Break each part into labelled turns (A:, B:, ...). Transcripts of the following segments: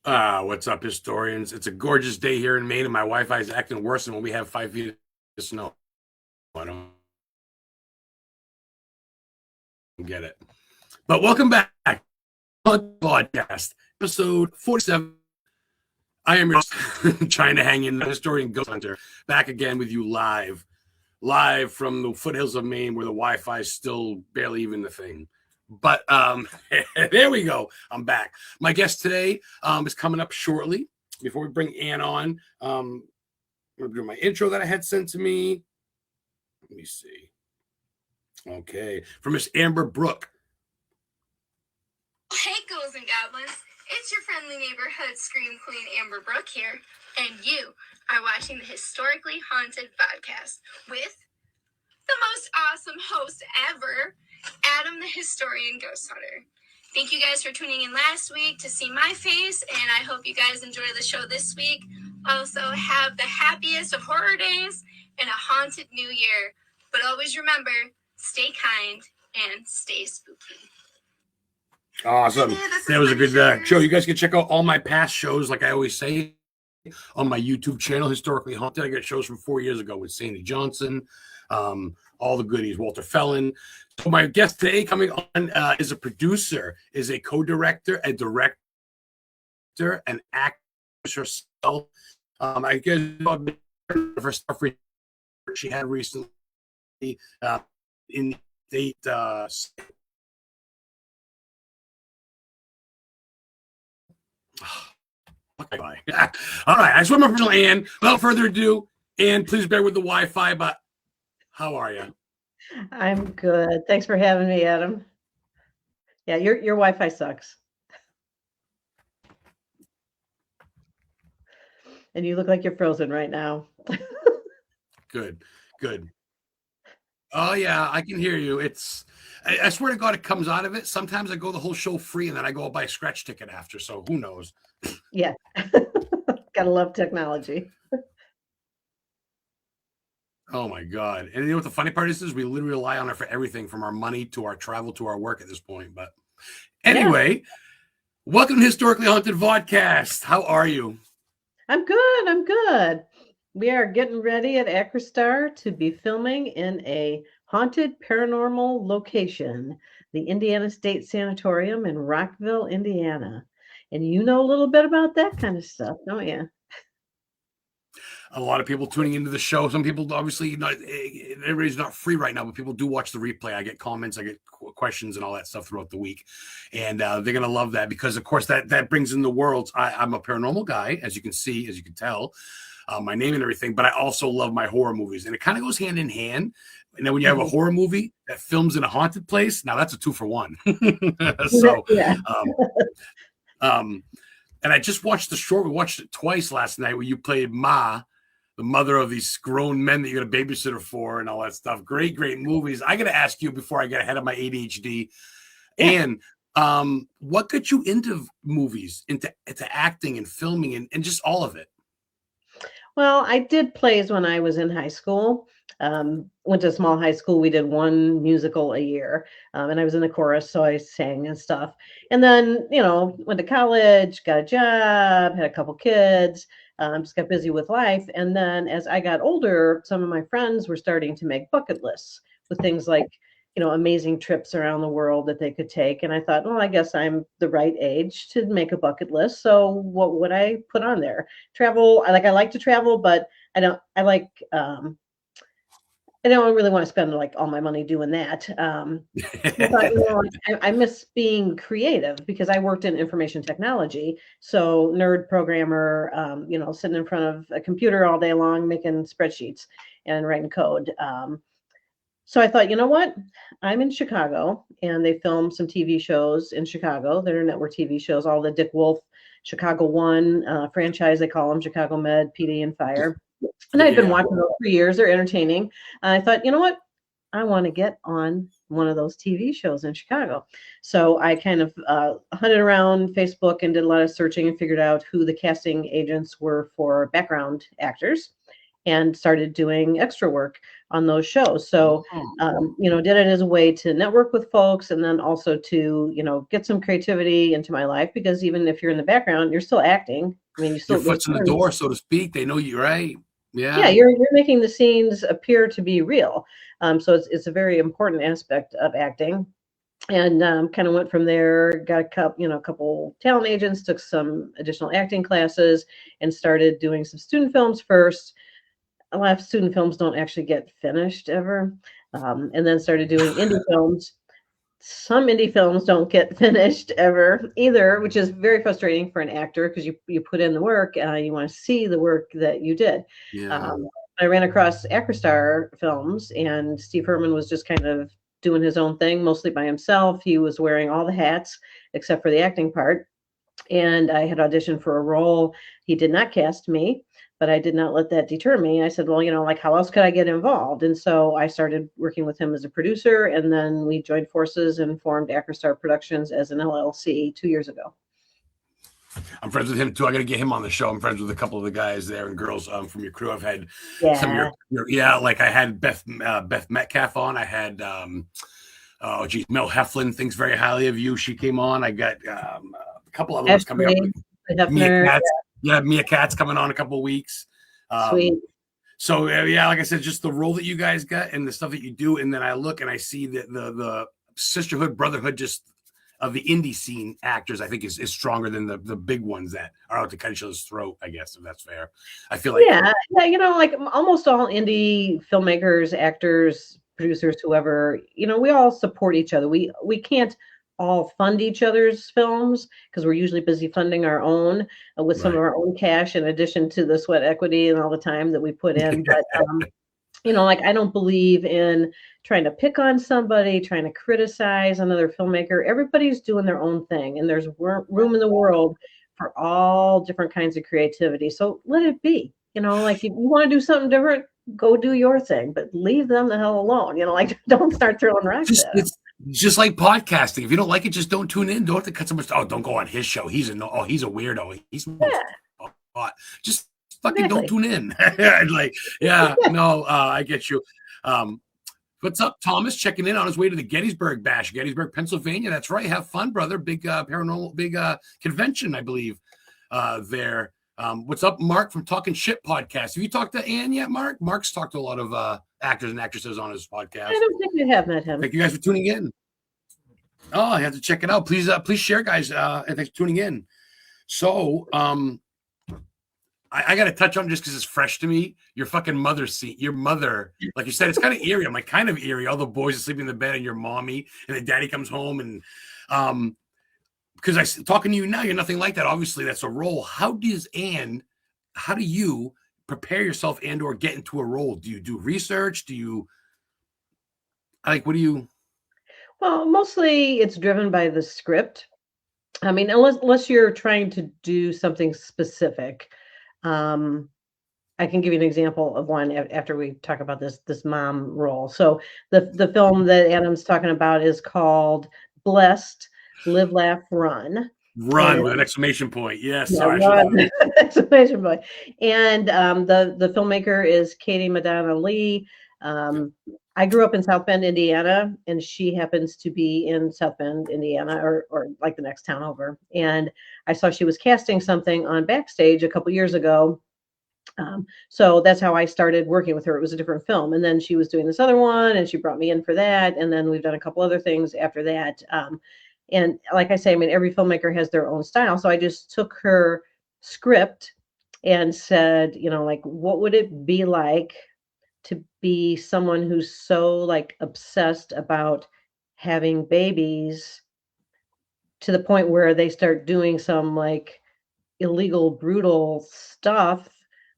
A: What's up, historians? It's a gorgeous day here in Maine, and my Wi-Fi is acting worse than when we have 5 feet of snow. I don't get it. But welcome back on VODCAST, episode 47. I am your trying to hang in, the historian Ghost Hunter, back again with you live from the foothills of Maine, where the Wi-Fi is still barely even the thing. But there we go. I'm back. My guest today is coming up shortly. Before we bring Ann on, I'm going to do my intro that I had sent to me. Let me see. Okay. From Miss Amber Brook.
B: Hey, ghouls and goblins. It's your friendly neighborhood scream queen, Amber Brook here. And you are watching the Historically Haunted podcast with the most awesome host ever, Adam the Historian Ghost Hunter. Thank you guys for tuning in last week to see my face, and I hope you guys enjoy the show this week. Also, have the happiest of horror days and a haunted new year. But always remember, stay kind and stay spooky.
A: Awesome. That was a good show. You guys can check out all my past shows, like I always say, on my YouTube channel, Historically Haunted. I got shows from 4 years ago with Sandy Johnson, all the goodies, Walter Fellin. So my guest today coming on is a producer, is a co-director, a director, an actress herself. I guess her stuff she had recently in the state. All right, I just want my personal Ann. Without further ado, Ann, please bear with the Wi-Fi, but how are you?
C: I'm good. Thanks for having me, Adam. Yeah, your Wi-Fi sucks. And you look like you're frozen right now.
A: Good. Oh yeah, I can hear you. I swear to God, it comes out of it. Sometimes I go the whole show free, and then I go buy a scratch ticket after. So who knows?
C: Yeah. Gotta love technology.
A: Oh my God. And you know what the funny part is we literally rely on it for everything from our money to our travel to our work at this point. But anyway, Welcome to Historically Haunted VODCAST. How are you?
C: I'm good. We are getting ready at Acristar to be filming in a haunted paranormal location, the Indiana State Sanatorium in Rockville, Indiana. And you know a little bit about that kind of stuff, don't you?
A: A lot of people tuning into the show. Some people, obviously, everybody's not free right now, but people do watch the replay. I get comments, I get questions and all that stuff throughout the week. And they're going to love that because, of course, that brings in the worlds. I'm a paranormal guy, as you can see, as you can tell, my name and everything, but I also love my horror movies. And it kind of goes hand in hand. And then when you have a horror movie that films in a haunted place, now that's a 2-for-1. So,
C: yeah.
A: And I just watched the short. We watched it twice last night where you played Ma, the mother of these grown men that you got a babysitter for and all that stuff. Great movies. I got to ask you before I get ahead of my ADHD. And what got you into movies, into acting and filming and just all of it?
C: Well, I did plays when I was in high school. Went to a small high school. We did one musical a year, and I was in the chorus, so I sang and stuff. And then, went to college, got a job, had a couple kids, just got busy with life. And then as I got older, some of my friends were starting to make bucket lists with things like, amazing trips around the world that they could take. And I thought, well, I guess I'm the right age to make a bucket list. So what would I put on there? Travel. I like to travel, but I don't really want to spend like all my money doing that. I thought, I miss being creative because I worked in information technology. So nerd programmer, sitting in front of a computer all day long, making spreadsheets and writing code. So I thought, you know what? I'm in Chicago, and they film some TV shows in Chicago. They're network TV shows, all the Dick Wolf, Chicago One franchise, they call them, Chicago Med, PD, and Fire. And I'd been watching those for years. They're entertaining. And I thought, you know what? I want to get on one of those TV shows in Chicago. So I kind of hunted around Facebook and did a lot of searching and figured out who the casting agents were for background actors. and started doing extra work on those shows. So, did it as a way to network with folks and then also to, get some creativity into my life, because even if you're in the background, you're still acting. I mean,
A: your foot's in the door, so to speak. They know you're right.
C: Yeah, you're making the scenes appear to be real. So it's a very important aspect of acting. And kind of went from there, got a couple talent agents, took some additional acting classes, and started doing some student films first. A lot of student films don't actually get finished ever. And then started doing indie films. Some indie films don't get finished ever either, which is very frustrating for an actor, because you put in the work, you want to see the work that you did.
A: Yeah.
C: I ran across Acrostar Films, and Steve Herman was just kind of doing his own thing, mostly by himself. He was wearing all the hats except for the acting part. And I had auditioned for a role. He did not cast me, but I did not let that deter me. I said, well, like, how else could I get involved? And so I started working with him as a producer, and then we joined forces and formed Acrostar Productions as an LLC 2 years ago.
A: I'm friends with him too. I got to get him on the show. I'm friends with a couple of the guys there and girls from your crew. I've had some of like I had Beth Metcalf on. I had Mel Heflin thinks very highly of you. She came on. I got a couple other ones coming up. Mia Katz coming on a couple of weeks.
C: Sweet.
A: So like I said, just the role that you guys got and the stuff that you do, and then I look and I see that the sisterhood, brotherhood, just of the indie scene actors, I think is stronger than the big ones that are out to cut each other's throat, I guess, if that's fair. I feel like
C: like almost all indie filmmakers, actors, producers, whoever, we all support each other. We can't all fund each other's films, because we're usually busy funding our own with some of our own cash, in addition to the sweat equity and all the time that we put in. But I don't believe in trying to pick on somebody, trying to criticize another filmmaker. Everybody's doing their own thing, and there's room in the world for all different kinds of creativity. So let it be. If you want to do something different, go do your thing, but leave them the hell alone. Don't start throwing rocks at them.
A: It's just like podcasting. If you don't like it, just don't tune in. Don't have to cut so much. Oh, don't go on his show. He's a weirdo. He's just fucking don't tune in. I get you. What's up, Thomas? Checking in on his way to the Gettysburg Bash, Gettysburg, Pennsylvania. That's right. Have fun, brother. Big paranormal, big convention, I believe. There. What's up, Mark from Talking Shit Podcast? Have you talked to Ann yet, Mark? Mark's talked to a lot of actors and actresses on his podcast. I
C: don't think I have met him.
A: Thank you guys for tuning in. Oh, I have to check it out. Please share, guys. And thanks for tuning in. So, I got to touch on, just because it's fresh to me, your fucking mother scene. Your mother, like you said, it's kind of eerie. I'm like, kind of eerie. All the boys are sleeping in the bed, and your mommy, and then daddy comes home, and because talking to you now, you're nothing like that. Obviously, that's a role. How do you prepare yourself and or get into a role? Do you do research? What do you?
C: Well, mostly it's driven by the script. I mean, unless you're trying to do something specific. I can give you an example of one after we talk about this mom role. So the film that Adam's talking about is called Blessed, Live, Laugh, Run.
A: Run with an exclamation point. Yes.
C: Exclamation point. And the filmmaker is Katie Madonna Lee. I grew up in South Bend, Indiana, and she happens to be in South Bend, Indiana, or like the next town over. And I saw she was casting something on Backstage a couple years ago. So that's how I started working with her. It was a different film. And then she was doing this other one, and she brought me in for that. And then we've done a couple other things after that. And like I say, I mean, every filmmaker has their own style. So I just took her script and said, what would it be like to be someone who's so like obsessed about having babies to the point where they start doing some like illegal, brutal stuff,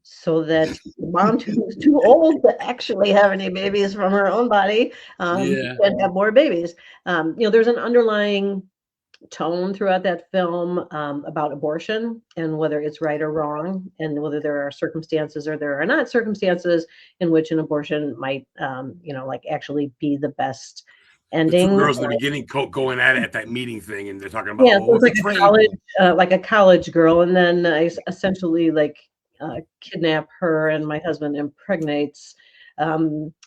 C: so that mom who's too old to actually have any babies from her own body and have more babies. There's an underlying tone throughout that film about abortion and whether it's right or wrong, and whether there are circumstances or there are not circumstances in which an abortion might actually be the best ending.
A: The two girls in the beginning going at it at that meeting thing, and they're talking about
C: so it's like a college girl, and then I essentially kidnap her and my husband impregnates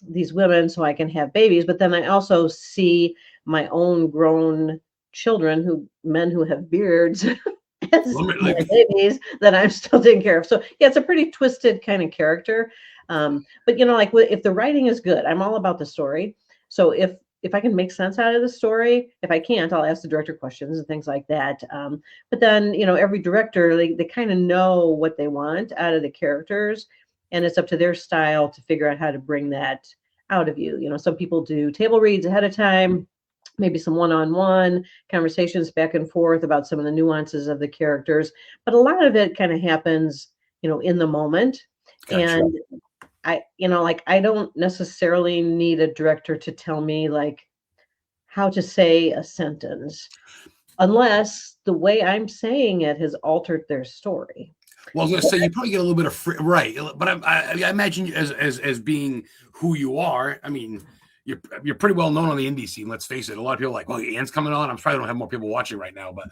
C: these women so I can have babies. But then I also see my own grown children, men who have beards, as my babies that I'm still taking care of. So yeah, it's a pretty twisted kind of character. But like if the writing is good, I'm all about the story. So if I can make sense out of the story, if I can't, I'll ask the director questions and things like that. But then, every director, they kind of know what they want out of the characters, and it's up to their style to figure out how to bring that out of you. Some people do table reads ahead of time, maybe some one-on-one conversations back and forth about some of the nuances of the characters. But a lot of it kind of happens, in the moment. Gotcha. And I don't necessarily need a director to tell me like how to say a sentence unless the way I'm saying it has altered their story.
A: Well, I was going to say you probably get a little bit of right, but I imagine as being who you are. I mean, you're pretty well known on the indie scene. Let's face it. A lot of people are like, "Well, Ann's coming on." I'm probably don't have more people watching right now, but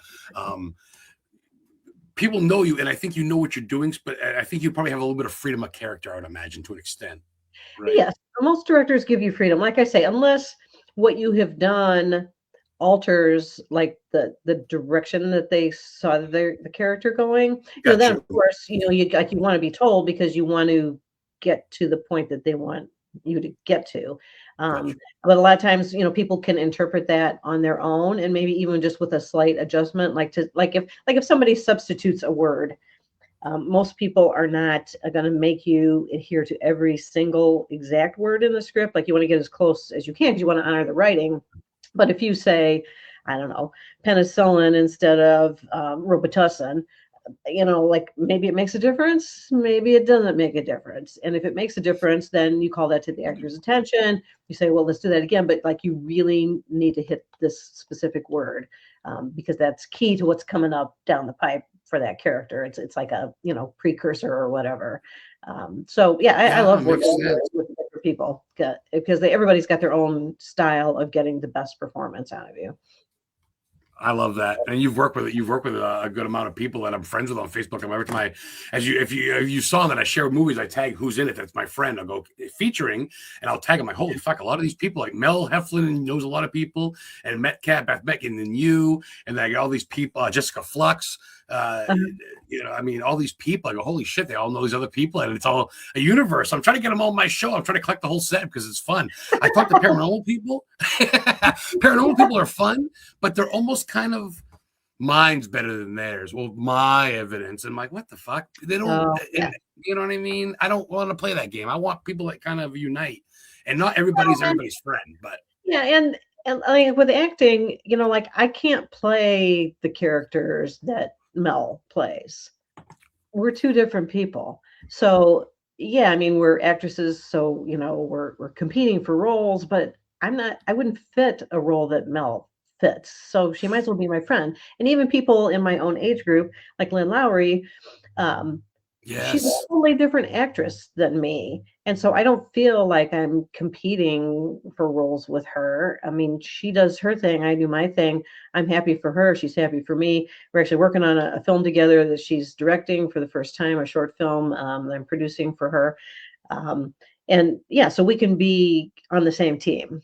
A: people know you, and I think you know what you're doing. But I think you probably have a little bit of freedom of character, I would imagine, to an extent.
C: Right? Yes, most directors give you freedom. Like I say, unless what you have done alters like the direction that they saw the character going.
A: Gotcha.
C: Then of course, you want to be told because you want to get to the point that they want you to get to. Gotcha. But a lot of times, people can interpret that on their own, and maybe even just with a slight adjustment, like if somebody substitutes a word. Most people are not going to make you adhere to every single exact word in the script. Like you want to get as close as you can because you want to honor the writing. But if you say, I don't know, penicillin instead of Robitussin, like maybe it makes a difference, maybe it doesn't make a difference. And if it makes a difference, then you call that to the actor's attention. You say, well, let's do that again. But like you really need to hit this specific word because that's key to what's coming up down the pipe for that character. It's like a, precursor or whatever. So yeah, I love working with people because everybody's got their own style of getting the best performance out of you.
A: I love that, and you've worked with a good amount of people that I'm friends with on Facebook. Every time if you saw that I share movies, I tag who's in it. That's my friend. I'll go featuring, and I'll tag them like, holy fuck, a lot of these people like Mel Heflin knows a lot of people, and Metcalf, Beth Mecken, and you, and I got all these people, Jessica Flux. I mean, all these people, I go, holy shit, they all know these other people, and it's all a universe. I'm trying to get them all on my show. I'm trying to collect the whole set because it's fun. I talk to paranormal people. Paranormal people are fun, but they're almost kind of mine's better than theirs. Well, my evidence. And I'm like, what the fuck? They don't, you know what I mean? I don't want to play that game. I want people that kind of unite, and not everybody's everybody's friend, but
C: and like with acting, like I can't play the characters that Mel plays. We're two different people. So yeah, I mean, we're actresses, so we're competing for roles, but I wouldn't fit a role that Mel fits. So she might as well be my friend. And even people in my own age group, like Lynn Lowry, she's a totally different actress than me. And so I don't feel like I'm competing for roles with her. I mean, she does her thing. I do my thing. I'm happy for her. She's happy for me. We're actually working on a film together that she's directing for the first time, a short film that I'm producing for her. And yeah, so we can be on the same team.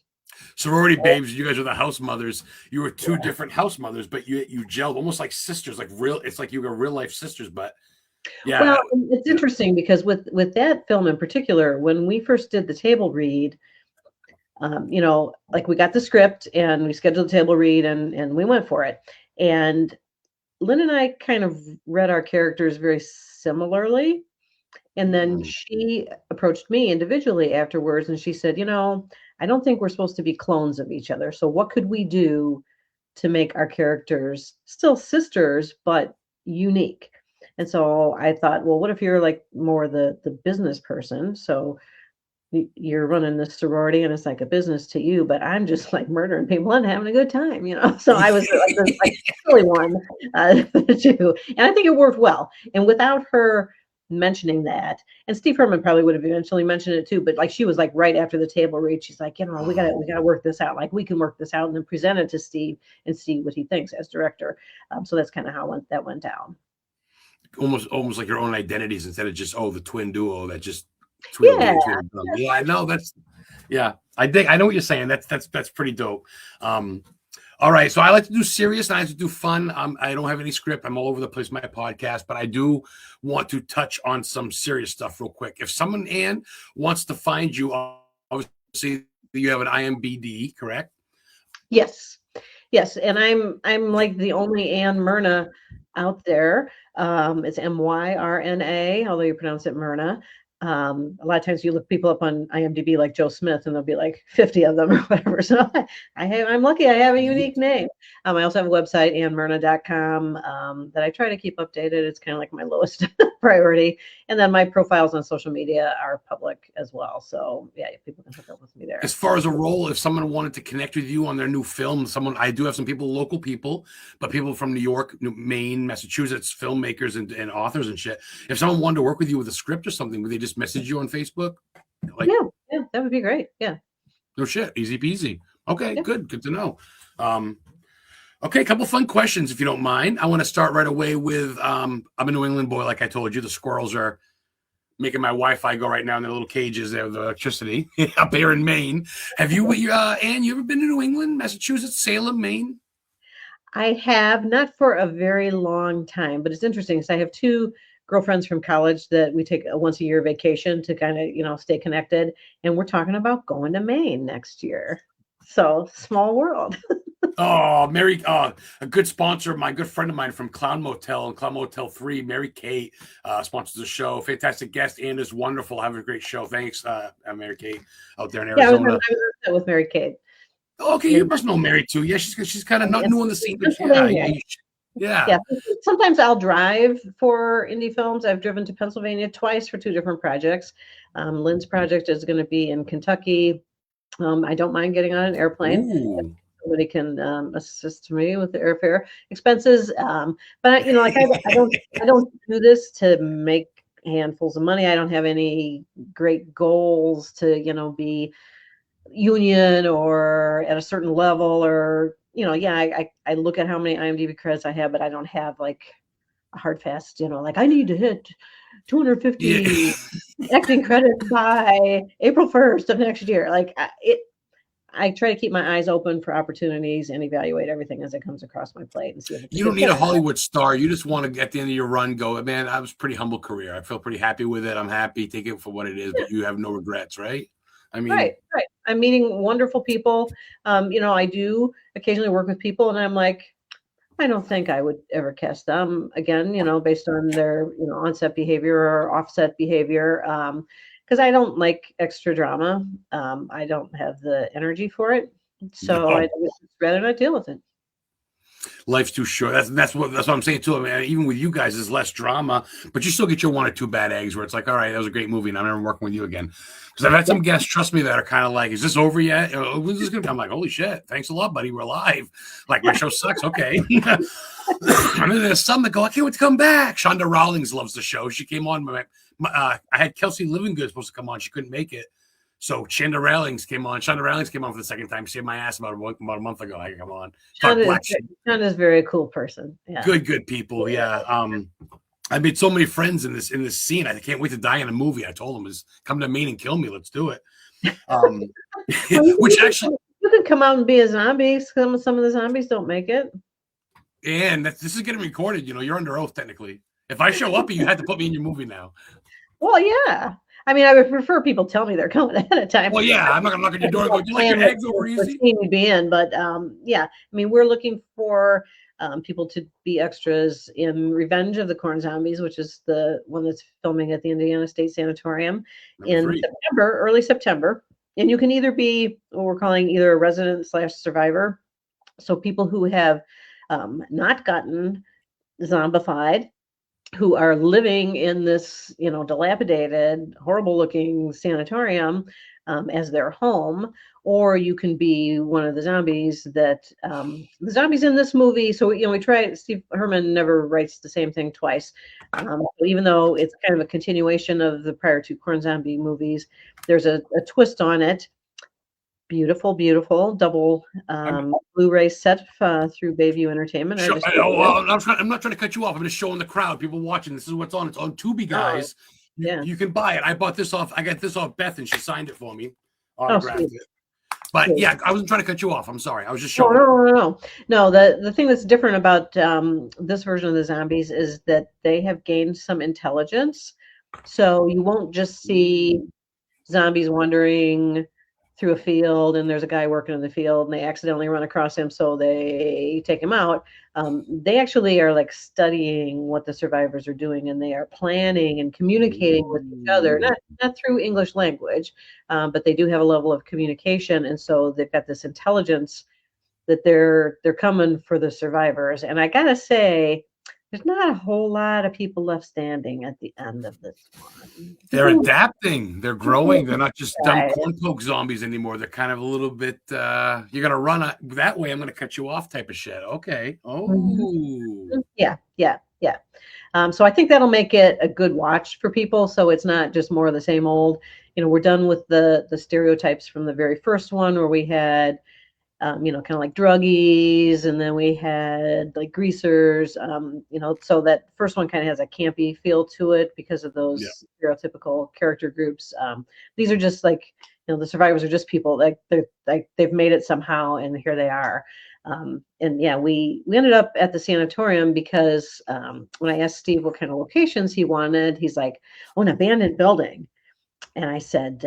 A: Sorority babes, you guys are the house mothers. You were two different house mothers, but you gelled almost like sisters, like real. It's like you were real life sisters, but yeah.
C: Well, it's interesting because with that film in particular, when we first did the table read, like we got the script and we scheduled the table read and we went for it. And Lynn and I kind of read our characters very similarly. And then she approached me individually afterwards and she said, I don't think we're supposed to be clones of each other. So what could we do to make our characters still sisters, but unique? And so I thought, well, what if you're like more the business person? So you're running this sorority and it's like a business to you, but I'm just like murdering people and having a good time, So I was like the silly one too. And I think it worked well. And without her mentioning that, and Steve Herman probably would have eventually mentioned it too, but like she was like right after the table read, she's like, we gotta work this out. Like we can work this out and then present it to Steve and see what he thinks as director. So that's kind of how that went down.
A: almost like your own identities instead of just the twin duo that just
C: Yeah.
A: Yeah, no, that's I know what you're saying. That's pretty dope. All right, so I like to do serious and I like to do fun. I don't have any script. I'm all over the place with my podcast, but I do want to touch on some serious stuff real quick. If someone, Ann, wants to find you, obviously you have an IMBD, correct?
C: Yes, and I'm like the only MYRNA out there. It's MYRNA, although you pronounce it Myrna. A lot of times you look people up on IMDb like Joe Smith, and there'll be like 50 of them or whatever. So I'm lucky I have a unique name. I also have a website, annmyrna.com, that I try to keep updated. It's kind of like my lowest priority. And then my profiles on social media are public as well. So yeah, people can hook up with me there.
A: As far as a role, if someone wanted to connect with you on their new film, I do have some people, local people, but people from New York, Maine, Massachusetts, filmmakers and authors and shit. If someone wanted to work with you with a script or something, would they just message you on Facebook?
C: Yeah, that would be great. Yeah.
A: No shit. Easy peasy. Okay, yeah. Good to know. Okay, a couple fun questions, if you don't mind. I want to start right away with, I'm a New England boy, like I told you. The squirrels are making my Wi-Fi go right now in their little cages there with electricity up here in Maine. Have you, Ann, you ever been to New England, Massachusetts, Salem, Maine?
C: I have, not for a very long time, but it's interesting because I have two girlfriends from college that we take a once a year vacation to kind of, stay connected. And we're talking about going to Maine next year. So small world.
A: Oh, Mary, a good sponsor, my good friend of mine from Clown Motel and Clown Motel 3, Mary Kate, sponsors the show. Fantastic guest and is wonderful. Have a great show. Thanks, Mary Kate, out there in Arizona.
C: Yeah, I was with Mary Kate.
A: Okay, you must know Mary too. Yeah, she's kind of not new on the scene. But yeah.
C: Sometimes I'll drive for indie films. I've driven to Pennsylvania twice for two different projects. Lynn's project is going to be in Kentucky. I don't mind getting on an airplane. Ooh. Somebody can assist me with the airfare expenses. But I don't do this to make handfuls of money. I don't have any great goals to, be union or at a certain level or, I look at how many IMDb credits I have, but I don't have like a hard fast, like I need to hit 250 acting credits by April 1st of next year. Like I try to keep my eyes open for opportunities and evaluate everything as it comes across my plate and see if
A: you don't need a Hollywood star. You just want to, at the end of your run, go, man, I was a pretty humble career. I feel pretty happy with it. I'm happy. Take it for what it is, but you have no regrets, right? I mean,
C: right. I'm meeting wonderful people. I do occasionally work with people and I'm like, I don't think I would ever cast them again, based on their, on-set behavior or offset behavior. Because I don't like extra drama. I don't have the energy for it. So I'd rather not deal with it.
A: Life's too short. That's what I'm saying too. I mean, even with you guys, there's less drama, but you still get your one or two bad eggs where it's like, all right, that was a great movie, and I'm never working with you again. Because I've had some guests, trust me, that are kind of like, is this over yet? When's this gonna be? I'm like, holy shit, thanks a lot, buddy. We're live. Like my show sucks. Okay. And then there's some that go, I can't wait to come back. Shonda Rawlings loves the show. She came on. I had Kelsey Livingood supposed to come on. She couldn't make it. So Shonda Rawlings came on. Shonda Rawlings came on for the second time. She saved my ass about a month ago. I can come on.
C: Shonda's a very cool person. Yeah.
A: Good people. Yeah. I made so many friends in this scene. I can't wait to die in a movie. I told them, is come to Maine and kill me. Let's do it. Which actually,
C: you could come out and be a zombie. Some of the zombies don't make it.
A: And this is getting recorded. You're under oath technically. If I show up, you had to put me in your movie now.
C: Well, yeah. I mean, I would prefer people tell me they're coming ahead of time.
A: Well, yeah, I'm not gonna knock on your door and go, do you like your eggs over easy?
C: Be in, but yeah, I mean, we're looking for people to be extras in Revenge of the Corn Zombies, which is the one that's filming at the Indiana State Sanatorium in early September. And you can either be what we're calling either a resident/survivor, so people who have not gotten zombified, who are living in this, dilapidated, horrible-looking sanatorium as their home, or you can be one of the zombies that the zombies in this movie. So we try. Steve Herman never writes the same thing twice, even though it's kind of a continuation of the prior two Corn Zombie movies. There's a twist on it. beautiful, beautiful double Blu-ray set through Bayview Entertainment.
A: I'm not trying to cut you off. I'm just showing the crowd, people watching. This is what's on. It's on Tubi, guys.
C: Yeah.
A: You can buy it. I bought this off. I got this off Beth, and she signed it for me.
C: Autographed
A: it. But yeah, I wasn't trying to cut you off. I'm sorry. I was just
C: showing. No. The thing that's different about this version of the zombies is that they have gained some intelligence. So you won't just see zombies wandering through a field and there's a guy working in the field and they accidentally run across him, so they take him out. They actually are like studying what the survivors are doing, and they are planning and communicating with each other, not through English language, but they do have a level of communication, and so they've got this intelligence that they're coming for the survivors. And I gotta say, there's not a whole lot of people left standing at the end of this one.
A: They're adapting. They're growing. They're not just dumb corn poke zombies anymore. They're kind of a little bit, you're going to run that way, I'm going to cut you off type of shit. Okay. Oh.
C: Yeah. So I think that'll make it a good watch for people. So it's not just more of the same old. We're done with the stereotypes from the very first one where we had kind of like druggies, and then we had like greasers, so that first one kind of has a campy feel to it because of those stereotypical character groups. These are just like, the survivors are just people they've made it somehow, and here they are. We ended up at the sanatorium because when I asked Steve what kind of locations he wanted, he's like, an abandoned building. And I said,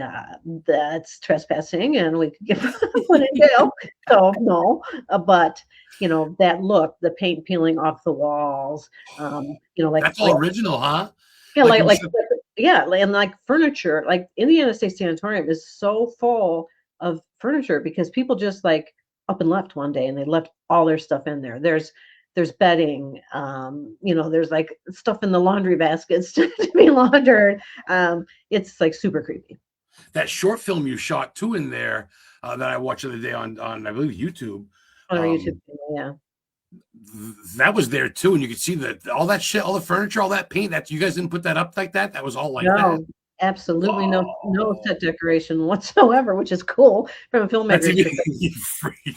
C: that's trespassing and we could get put in jail. So no, but that look, the paint peeling off the walls, like
A: that's all original, huh?
C: Yeah, and like furniture, like Indiana State Sanatorium is so full of furniture because people just like up and left one day and they left all their stuff in there. There's bedding, there's like stuff in the laundry baskets to be laundered. It's like super creepy.
A: That short film you shot too in there that I watched the other day on I believe YouTube.
C: On our YouTube channel, yeah.
A: That was there too, and you could see that all that shit, all the furniture, all that paint. That you guys didn't put that up like that. That was all like that.
C: Absolutely no set decoration whatsoever, which is cool from a filmmaker.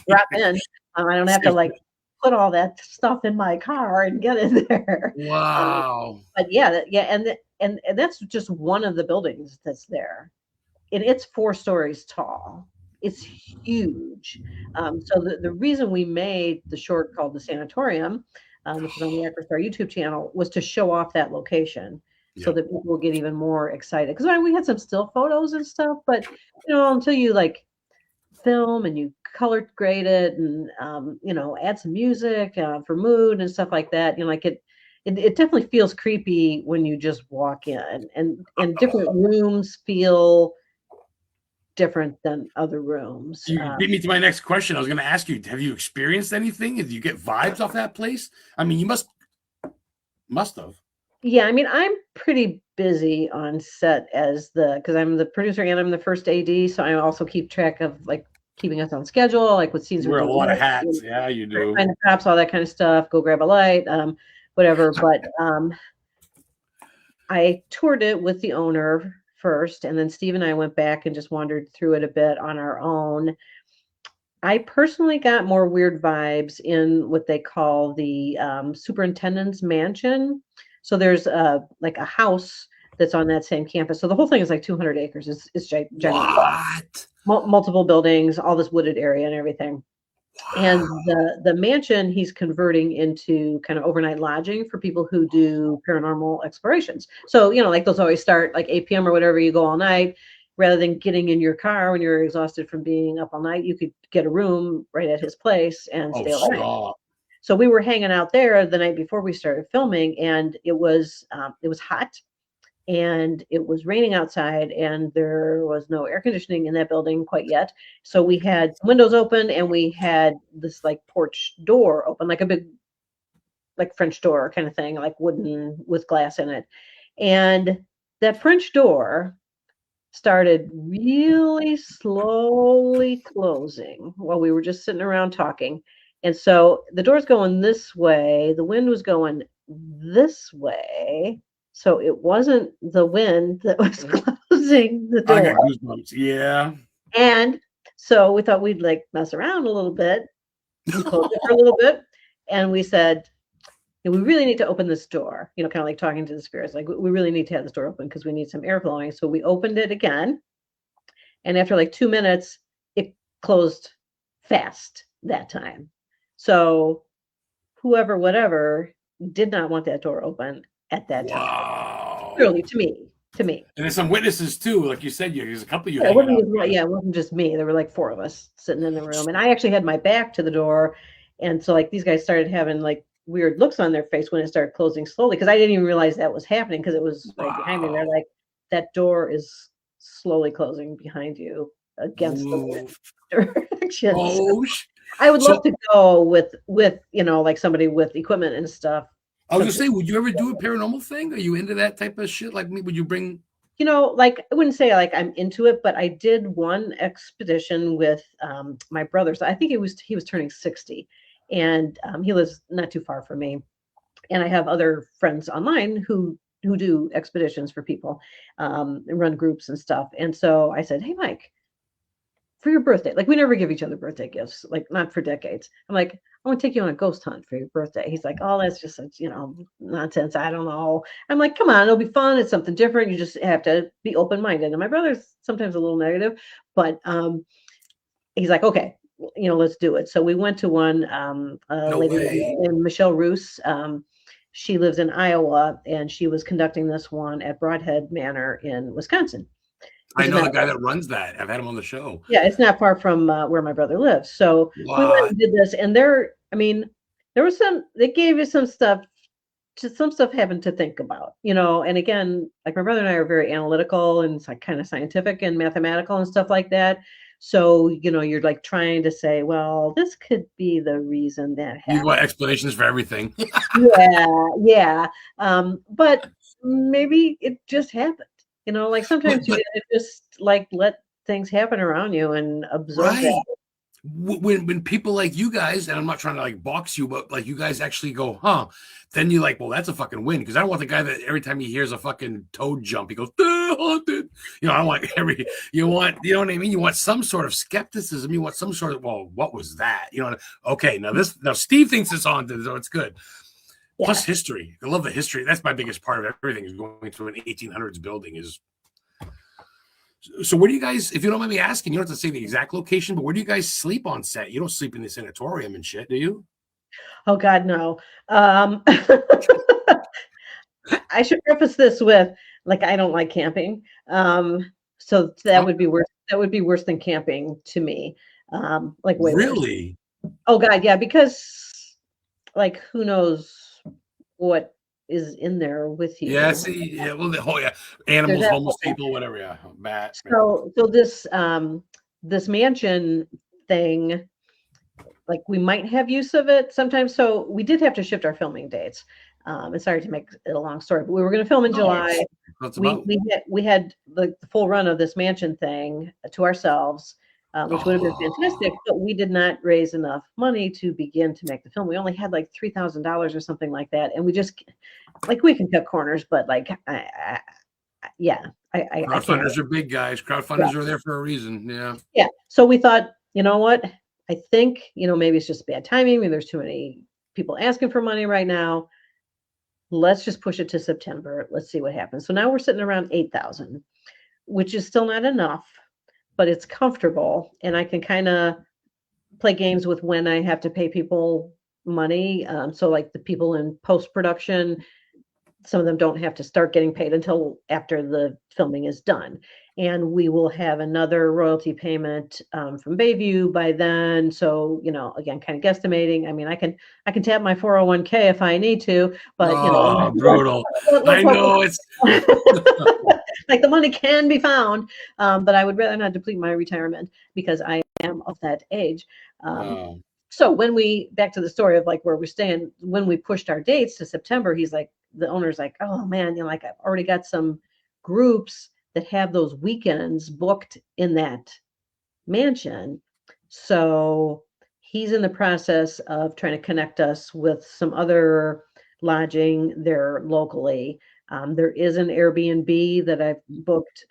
C: Drop in. I don't have to like put all that stuff in my car and get in there.
A: Wow.
C: But and that's just one of the buildings that's there. And it's 4 stories tall. It's huge. So the reason we made the short called The Sanatorium, which is on the EchoStar YouTube channel, was to show off that location so that people will get even more excited. Because we had some still photos and stuff, but until you like film and you color grade it and add some music for mood and stuff like that, it definitely feels creepy when you just walk in, and different rooms feel different than other rooms.
A: You beat me to my next question. I was going to ask you, have you experienced anything? Did you get vibes off that place? I mean, you must have.
C: Yeah, I mean, I'm pretty busy on set because I'm the producer and I'm the first AD, so I also keep track of like keeping us on schedule, like what scenes
A: you wear a lot of hats. Yeah, you do.
C: Find the props, all that kind of stuff. Go grab a light, whatever. But I toured it with the owner first, and then Steve and I went back and just wandered through it a bit on our own. I personally got more weird vibes in what they call the superintendent's mansion. So there's like a house that's on that same campus. So the whole thing is like 200 acres. It's gigantic. What? Multiple buildings, all this wooded area and everything. Wow. And the mansion he's converting into kind of overnight lodging for people who do paranormal explorations. So, like those always start like 8 p.m. or whatever, you go all night. Rather than getting in your car when you're exhausted from being up all night, you could get a room right at his place and stay all night. So we were hanging out there the night before we started filming, and it was hot and it was raining outside, and there was no air conditioning in that building quite yet. So we had windows open, and we had this like porch door open, like a big like French door kind of thing, like wooden with glass in it. And that French door started really slowly closing while we were just sitting around talking. And so the door's going this way, the wind was going this way. So it wasn't the wind that was closing the door.
A: I got goosebumps. Yeah.
C: And So we thought we'd like mess around a little bit and close it for a little bit. And we said, we really need to open this door, kind of like talking to the spirits, like we really need to have this door open because we need some air flowing. So we opened it again. And after like 2 minutes, it closed fast that time. So whoever, whatever, did not want that door open at that time.
A: Wow.
C: Clearly, to me.
A: And there's some witnesses too, like you said. There's a couple of you.
C: Yeah, it wasn't just me. There were like 4 of us sitting in the room, and I actually had my back to the door, and so like these guys started having like weird looks on their face when it started closing slowly because I didn't even realize that was happening because it was right behind me. They're like, that door is slowly closing behind you against the direction.
A: Oh,
C: I would love to go with like somebody with equipment and stuff.
A: I was gonna say, would you ever do a paranormal thing? Are you into that type of shit? Like me, would you bring?
C: Like I wouldn't say like I'm into it, but I did one expedition with my brother. So I think he was turning 60, and he lives not too far from me. And I have other friends online who do expeditions for people, and run groups and stuff. And so I said, hey, Mike, for your birthday, like we never give each other birthday gifts, like not for decades. I'm like, I want to take you on a ghost hunt for your birthday. He's like, oh, that's just such, nonsense. I don't know. I'm like, come on, it'll be fun. It's something different. You just have to be open-minded. And my brother's sometimes a little negative, but he's like, okay, let's do it. So we went to one, lady named Michelle Roos. She lives in Iowa, and she was conducting this one at Broadhead Manor in Wisconsin.
A: I know the guy that runs that. I've had him on the show.
C: Yeah, it's not far from where my brother lives. So we went and did this, and there was they gave you some stuff happened to think about, and again, like my brother and I are very analytical and it's like kind of scientific and mathematical and stuff like that. So, you're like trying to say, well, this could be the reason that happened.
A: You want explanations for everything.
C: Yeah. But maybe it just happened. Like sometimes you just like let things happen around you and absorb that.
A: When people like you guys, and I'm not trying to like box you, but like you guys actually go, then you're like, well, that's a fucking win. Because I don't want the guy that every time he hears a fucking toad jump, he goes, haunted. I want you know what I mean? You want some sort of skepticism. You want some sort of, well, what was that? Okay, now Steve thinks it's haunted, so it's good. Yeah. Plus history. I love the history. That's my biggest part of everything is going through an 1800s building is. So where do you guys, if you don't mind me asking, you don't have to say the exact location, but where do you guys sleep on set? You don't sleep in the sanatorium and shit, do you?
C: Oh God, no. I should preface this with, like, I don't like camping. So that would be worse. That would be worse than camping to me. Like way
A: really?
C: Worse. Oh God, yeah, because like who knows what is in there with you.
A: Yeah, see, yeah, well, animals, homeless people, whatever, yeah, bats.
C: So this mansion thing, like we might have use of it sometimes. So we did have to shift our filming dates. And sorry to make it a long story, but we were going to film in July. We had the full run of this mansion thing to ourselves, which would have been fantastic, but we did not raise enough money to begin to make the film. We only had like $3,000 or something like that. And we just, like, we can cut corners, but like,
A: crowdfunders are big guys. Crowdfunders are there for a reason. Yeah.
C: Yeah. So we thought, you know what? I think, maybe it's just bad timing. Maybe there's too many people asking for money right now. Let's just push it to September. Let's see what happens. So now we're sitting around 8,000, which is still not enough, but it's comfortable. And I can kind of play games with when I have to pay people money. So like the people in post-production, some of them don't have to start getting paid until after the filming is done. And we will have another royalty payment from Bayview by then. So, again, kind of guesstimating. I mean, I can tap my 401k if I need to, but
A: brutal. I know it's
C: like the money can be found, but I would rather not deplete my retirement because I am of that age. So back to the story of like where we're staying, when we pushed our dates to September, the owner's like, oh man, like I've already got some groups that have those weekends booked in that mansion. So he's in the process of trying to connect us with some other lodging there locally. There is an Airbnb that I've booked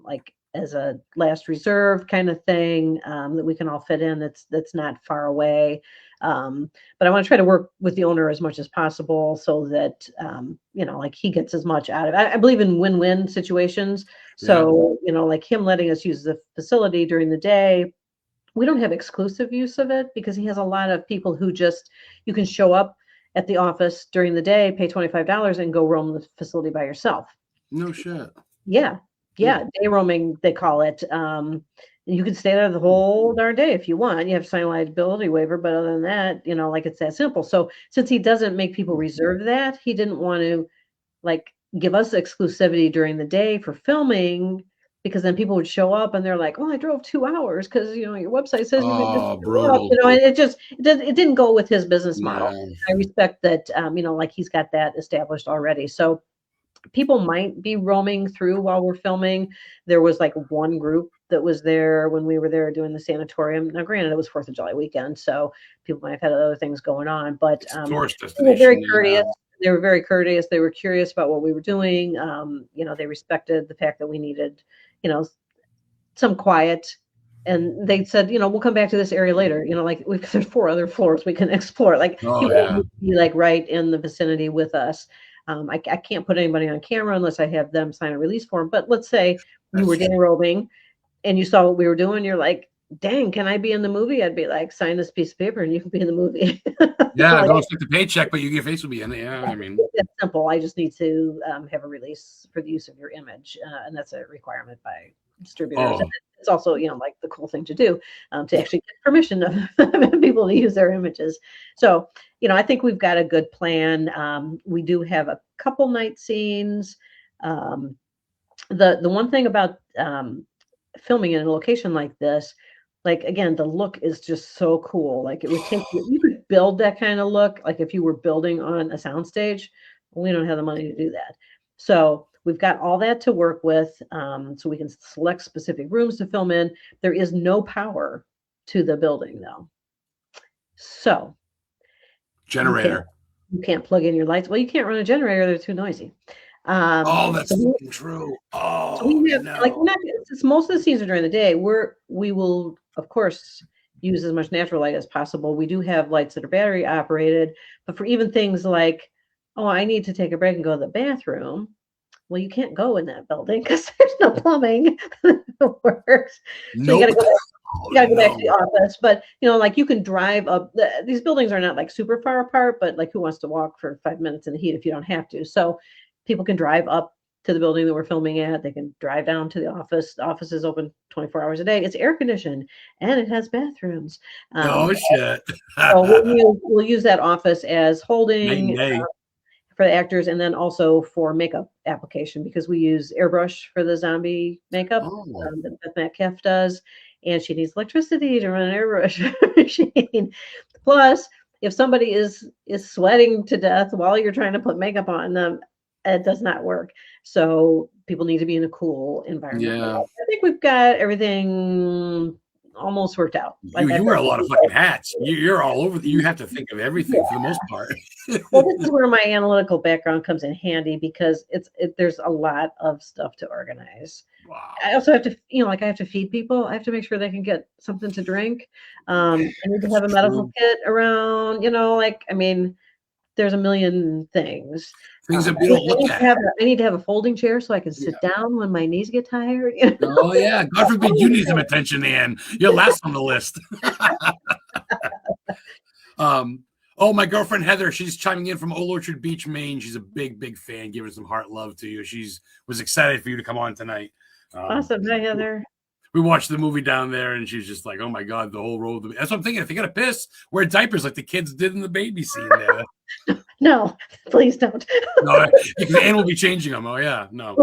C: like as a last reserve kind of thing, that we can all fit in. That's not far away. But I want to try to work with the owner as much as possible so that, like he gets as much out of it. I believe in win-win situations. So, like him letting us use the facility during the day. We don't have exclusive use of it because he has a lot of people who you can show up at the office during the day, pay $25 and go roam the facility by yourself.
A: No shit.
C: Yeah. Day roaming, they call it. You can stay there the whole darn day if you want. You have to sign a liability waiver, but other than that, like it's that simple. So since he doesn't make people reserve that, he didn't want to like give us exclusivity during the day for filming, because then people would show up and they're like, "Oh, I drove 2 hours because your website says you can just
A: brutal.
C: and it didn't go with his business model." I respect that, like he's got that established already. So people might be roaming through while we're filming. There was like one group that was there when we were there doing the sanatorium. Now, granted, it was 4th of July weekend, so people might have had other things going on, but
A: tourist
C: they were very courteous.
A: Yeah.
C: They were very courteous. They were curious about what we were doing. They respected the fact that we needed, some quiet. And they said, we'll come back to this area later. There's 4 other floors we can explore. Like people need to be like right in the vicinity with us. I can't put anybody on camera unless I have them sign a release form. But let's say you were day robing and you saw what we were doing. You're like, dang, can I be in the movie? I'd be like, sign this piece of paper and you can be in the movie.
A: Yeah, don't expect the paycheck, but your face will be in it. Yeah, I mean,
C: it's simple. I just need to have a release for the use of your image, and that's a requirement by distributors. And it's also, like the cool thing to do, to actually get permission of people to use their images. So, I think we've got a good plan. We do have a couple night scenes. The one thing about filming in a location like this, like, again, the look is just so cool. Like, it would take you could build that kind of look. Like if you were building on a soundstage, we don't have the money to do that. So we've got all that to work with. So we can select specific rooms to film in. There is no power to the building though. So
A: generator.
C: You can't plug in your lights. Well, you can't run a generator. They're too noisy.
A: That's true.
C: So we have, most of the scenes are during the day. We will, of course, use as much natural light as possible. We do have lights that are battery operated, but for even things like, oh, I need to take a break and go to the bathroom. Well, you can't go in that building because there's no plumbing that works. So you gotta go back to the office. But you can drive up. These buildings are not like super far apart, but like who wants to walk for 5 minutes in the heat if you don't have to? So people can drive up to the building that we're filming at. They can drive down to the office. The office is open 24 hours a day. It's air conditioned and it has bathrooms.
A: Shit.
C: So we'll use that office as holding for the actors, and then also for makeup application, because we use airbrush for the zombie makeup that Beth Metcalf does, and she needs electricity to run an airbrush machine. Plus, if somebody is sweating to death while you're trying to put makeup on them, it does not work. So people need to be in a cool environment.
A: Yeah.
C: I think we've got everything almost worked out.
A: You wear a lot of fucking hats. You're all over. You have to think of everything for the most part.
C: Well, this is where my analytical background comes in handy, because there's a lot of stuff to organize.
A: Wow.
C: I also have to, I have to feed people. I have to make sure they can get something to drink. I need to have a medical kit around, there's a million things.
A: Things that we don't look at.
C: I need to have a folding chair so I can sit down when my knees get tired.
A: Oh yeah, God forbid you need some attention, Ann. You're last on the list. My girlfriend Heather, she's chiming in from Old Orchard Beach, Maine. She's a big fan, giving some heart love to you. She's was excited for you to come on tonight.
C: Awesome. Hi, Heather.
A: We watched the movie down there, and she's just like, "Oh my God, the whole road." That's what I'm thinking. If you got to piss, wear diapers like the kids did in the baby scene there.
C: No, please don't.
A: No, because Ann will be changing them. Oh yeah, no.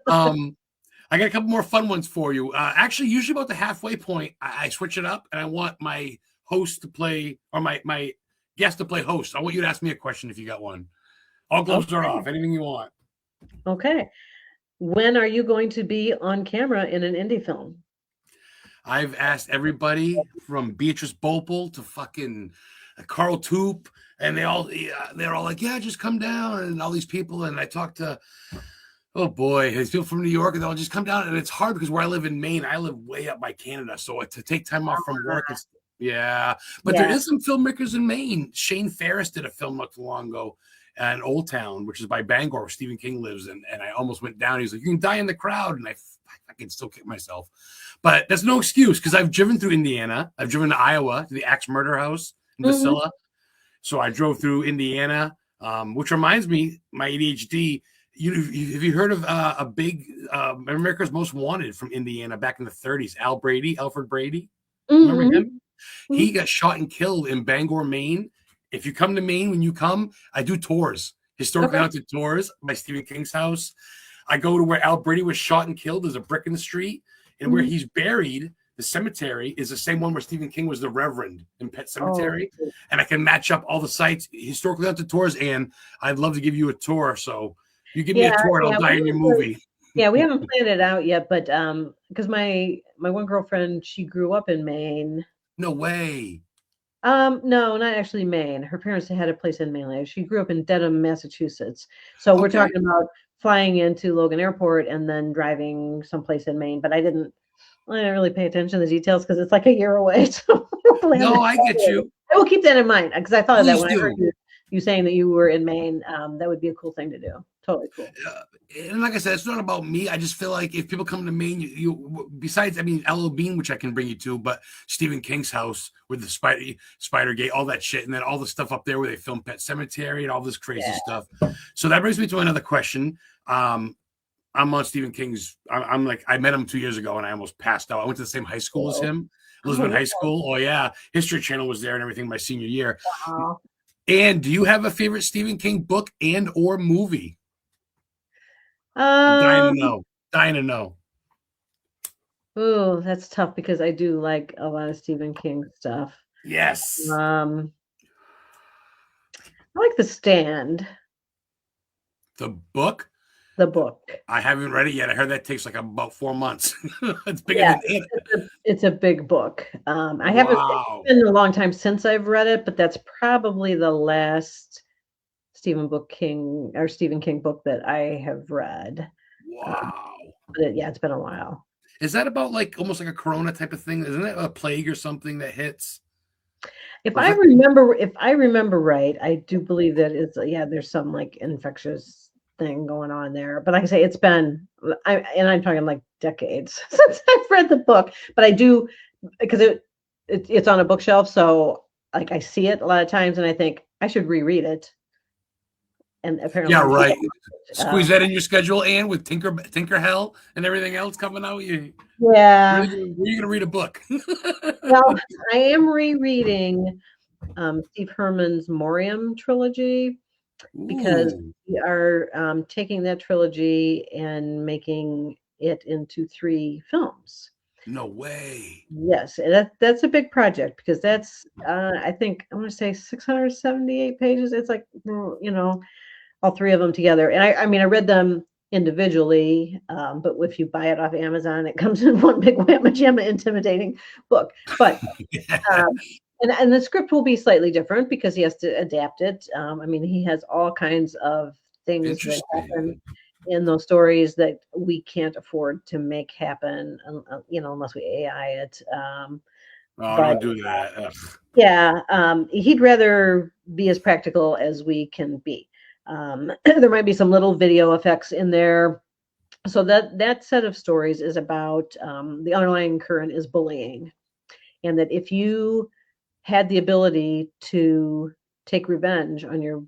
A: I got a couple more fun ones for you. Actually, usually about the halfway point, I switch it up, and I want my host to play, or my guest to play host. I want you to ask me a question if you got one. All gloves are off. Anything you want.
C: Okay. When are you going to be on camera in an indie film?
A: I've asked everybody from Beatrice Bopel to fucking Carl Toop, and they're all like, yeah, just come down, and all these people. And I talked to Oh boy, there's people from New York and they'll just come down, and it's hard because where I live in Maine, I live way up by Canada, so to take time off from work, it's yeah. But there
C: Yeah.
A: is some filmmakers in Maine. Shane Ferris did a film not too long ago in Old Town, which is by Bangor, where Stephen King lives, and I almost went down. He's like, "You can die in the crowd," and I can still kick myself, but that's no excuse because I've driven through Indiana, I've driven to Iowa to the Axe Murder House in Vasilla, so I drove through Indiana, which reminds me, my ADHD. Have you heard of a big America's Most Wanted from Indiana back in the 30s? Alfred Brady. Remember him? He got shot and killed in Bangor, Maine. If you come to Maine, when you come, I do tours, historically haunted tours by Stephen King's house. I go to where Al Brady was shot and killed. There's a brick in the street, and where he's buried, the cemetery is the same one where Stephen King was the Reverend in Pet Cemetery. And I can match up all the sites, historically haunted tours, and I'd love to give you a tour. So you give me a tour, and I'll die in your movie.
C: Yeah, we haven't planned it out yet, but because my one girlfriend, she grew up in Maine.
A: No way.
C: No, not actually Maine. Her parents had a place in Maine. She grew up in Dedham, Massachusetts. So we're talking about flying into Logan Airport and then driving someplace in Maine. But I didn't really pay attention to the details because it's like a year away. So
A: no, I get you.
C: I will keep that in mind because I thought of that when
A: I
C: heard you saying that you were in Maine. That would be a cool thing to do. Totally cool.
A: And like I said, it's not about me. I just feel like if people come to Maine, you besides, I mean, L.L. Bean, which I can bring you to, but Stephen King's house with the Spider Gate, all that shit, and then all the stuff up there where they film Pet Cemetery and all this crazy stuff. So that brings me to another question. I'm on Stephen King's. I'm like, I met him 2 years ago and I almost passed out. I went to the same high school as him, Elizabeth High School. Oh yeah, History Channel was there and everything my senior year. Wow. And do you have a favorite Stephen King book and or movie? I'm dying to know.
C: Oh, that's tough because I do like a lot of Stephen King stuff.
A: Yes.
C: I like The Stand.
A: The book?
C: The book.
A: I haven't read it yet. I heard that takes like about 4 months. It's bigger than it.
C: It's a big book. I haven't. It's been a long time since I've read it, but that's probably the last Stephen King book that I have read.
A: Wow.
C: But it's been a while.
A: Is that about like almost like a corona type of thing? Isn't it a plague or something that hits?
C: If I remember right, I do believe that it's there's some like infectious thing going on there. But like I say, it's been I'm talking like decades since I've read the book. But I do because it's on a bookshelf, so like I see it a lot of times and I think I should reread it. And apparently,
A: right. Squeeze that in your schedule, and with Tinker Hell and everything else coming out. Where are you going to read a book?
C: Well, I am rereading Steve Herman's Morium trilogy because we are taking that trilogy and making it into 3 films.
A: No way.
C: Yes, that's a big project because that's I think I want to say 678 pages. It's like all 3 of them together. And I mean, I read them individually, but if you buy it off Amazon, it comes in one big whamma jamma intimidating book. But and the script will be slightly different because he has to adapt it. I mean, he has all kinds of things that happen in those stories that we can't afford to make happen, unless we AI it.
A: Don't do that. Ugh.
C: Yeah, he'd rather be as practical as we can be. There might be some little video effects in there. So that set of stories is about the underlying current is bullying. And that if you had the ability to take revenge on your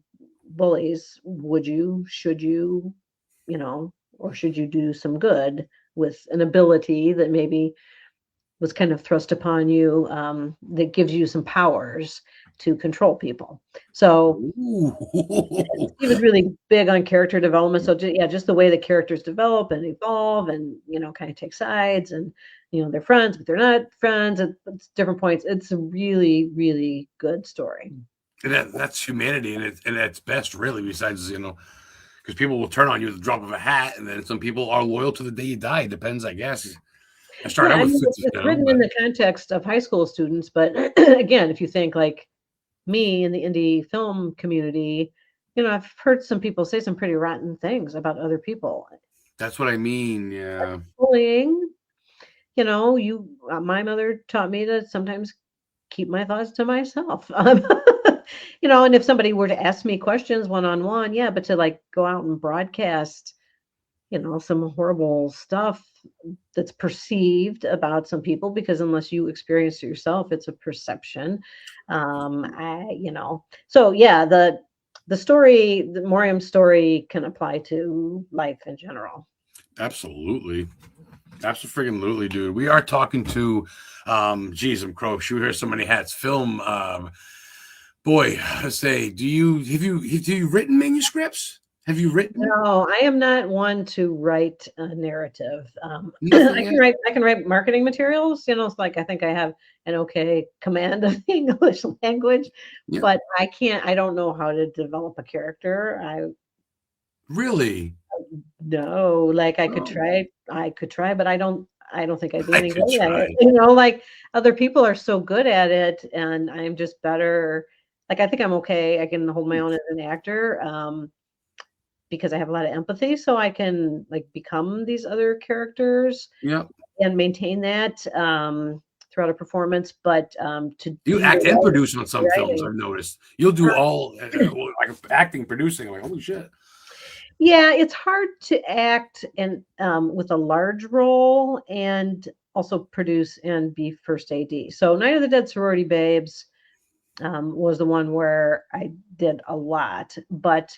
C: bullies, should you do some good with an ability that maybe was kind of thrust upon you that gives you some powers to control people. So he was really big on character development. So just the way the characters develop and evolve and, kind of take sides and, they're friends, but they're not friends at different points. It's a really, really good story.
A: And that's humanity and at its best, really, besides, because people will turn on you at the drop of a hat. And then some people are loyal to the day you die. It depends, I guess. It's
C: written in the context of high school students. But again, if you think like me in the indie film community, I've heard some people say some pretty rotten things about other people.
A: That's what I mean. Yeah.
C: Bullying, my mother taught me to sometimes keep my thoughts to myself. And if somebody were to ask me questions one-on-one, yeah, but to like go out and broadcast, some horrible stuff that's perceived about some people, because unless you experience it yourself, it's a perception. So yeah, the story, the Moriam story can apply to life in general.
A: Absolutely. Absolutely, dude. We are talking to, geez, I'm crow. Shoot, here's so many hats. Film, boy, let's say, have you written manuscripts? Have you written?
C: No, I am not one to write a narrative.
A: Nothing
C: I
A: yet?
C: can write marketing materials. It's like I think I have an okay command of the English language,
A: Yeah.
C: but I don't know how to develop a character.
A: Really?
C: No, like I could try, but I don't think I'd be any good at
A: try.
C: it. Like other people are so good at it, and I'm just better. Like I think I'm okay. I can hold my own as an actor. Because I have a lot of empathy, so I can like become these other characters
A: Yeah.
C: and maintain that throughout a performance. But to
A: You
C: do
A: act
C: the
A: and produce on some films,
C: writing,
A: I've noticed. You'll do all like acting, producing. I'm like, holy shit.
C: yeah, it's hard to act and with a large role and also produce and be first AD. So Night of the Dead Sorority Babes was the one where I did a lot, but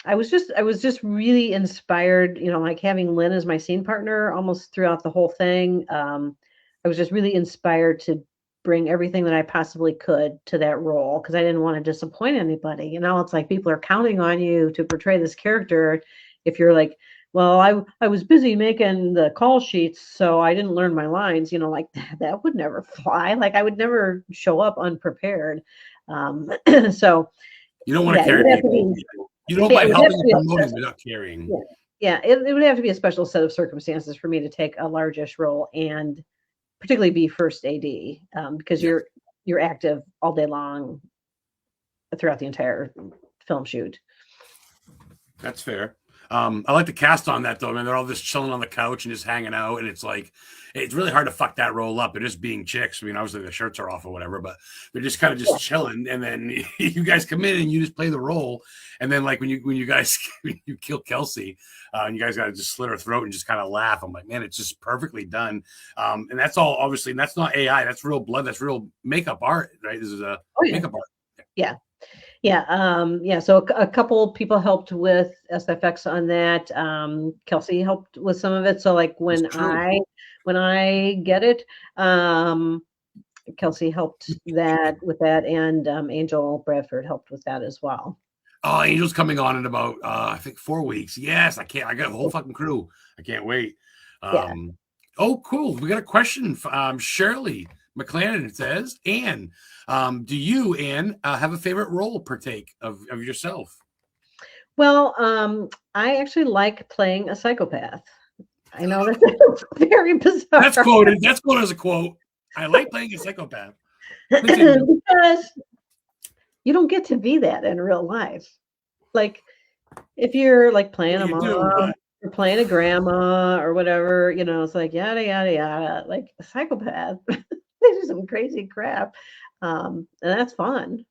C: I was just really inspired, like having Lynn as my scene partner almost throughout the whole thing. I was just really inspired to bring everything that I possibly could to that role because I didn't want to disappoint anybody. It's like people are counting on you to portray this character. If you're like, well, I was busy making the call sheets, so I didn't learn my lines, like that would never fly. Like I would never show up unprepared. So
A: You don't want to
C: yeah,
A: carry people. You don't mind helping and promoting without carrying.
C: Yeah, it would have to be a special set of circumstances for me to take a largish role and particularly be first AD because you're active all day long throughout the entire film shoot.
A: That's fair. I like the cast on that though. I mean, they're all just chilling on the couch and just hanging out, and it's like it's really hard to fuck that role up. They're just being chicks. I mean, obviously the shirts are off or whatever, but they're just kind of just chilling. And then you guys come in and you just play the role. And then like when you guys when you kill Kelsey, and you guys got to just slit her throat and just kind of laugh. I'm like, man, it's just perfectly done. And that's all obviously. And that's not AI. That's real blood. That's real makeup art, right? This is a makeup art.
C: Yeah. So a couple people helped with SFX on that. Kelsey helped with some of it. So like when I get it, Kelsey helped with that, and Angel Bradford helped with that as well.
A: Oh, Angel's coming on in about I think 4 weeks. Yes, I got a whole fucking crew. I can't wait. Oh, cool. We got a question from Shirley McLaren. It says, Anne, do you, Anne, have a favorite role per take of yourself?
C: Well, I actually like playing a psychopath. I know that's very bizarre.
A: That's quoted. That's quoted as a quote. I like playing a psychopath.
C: Because you don't get to be that in real life. Like if you're like playing a mom or playing a grandma or whatever, it's like yada yada yada. Like a psychopath, they do some crazy crap, and that's fun.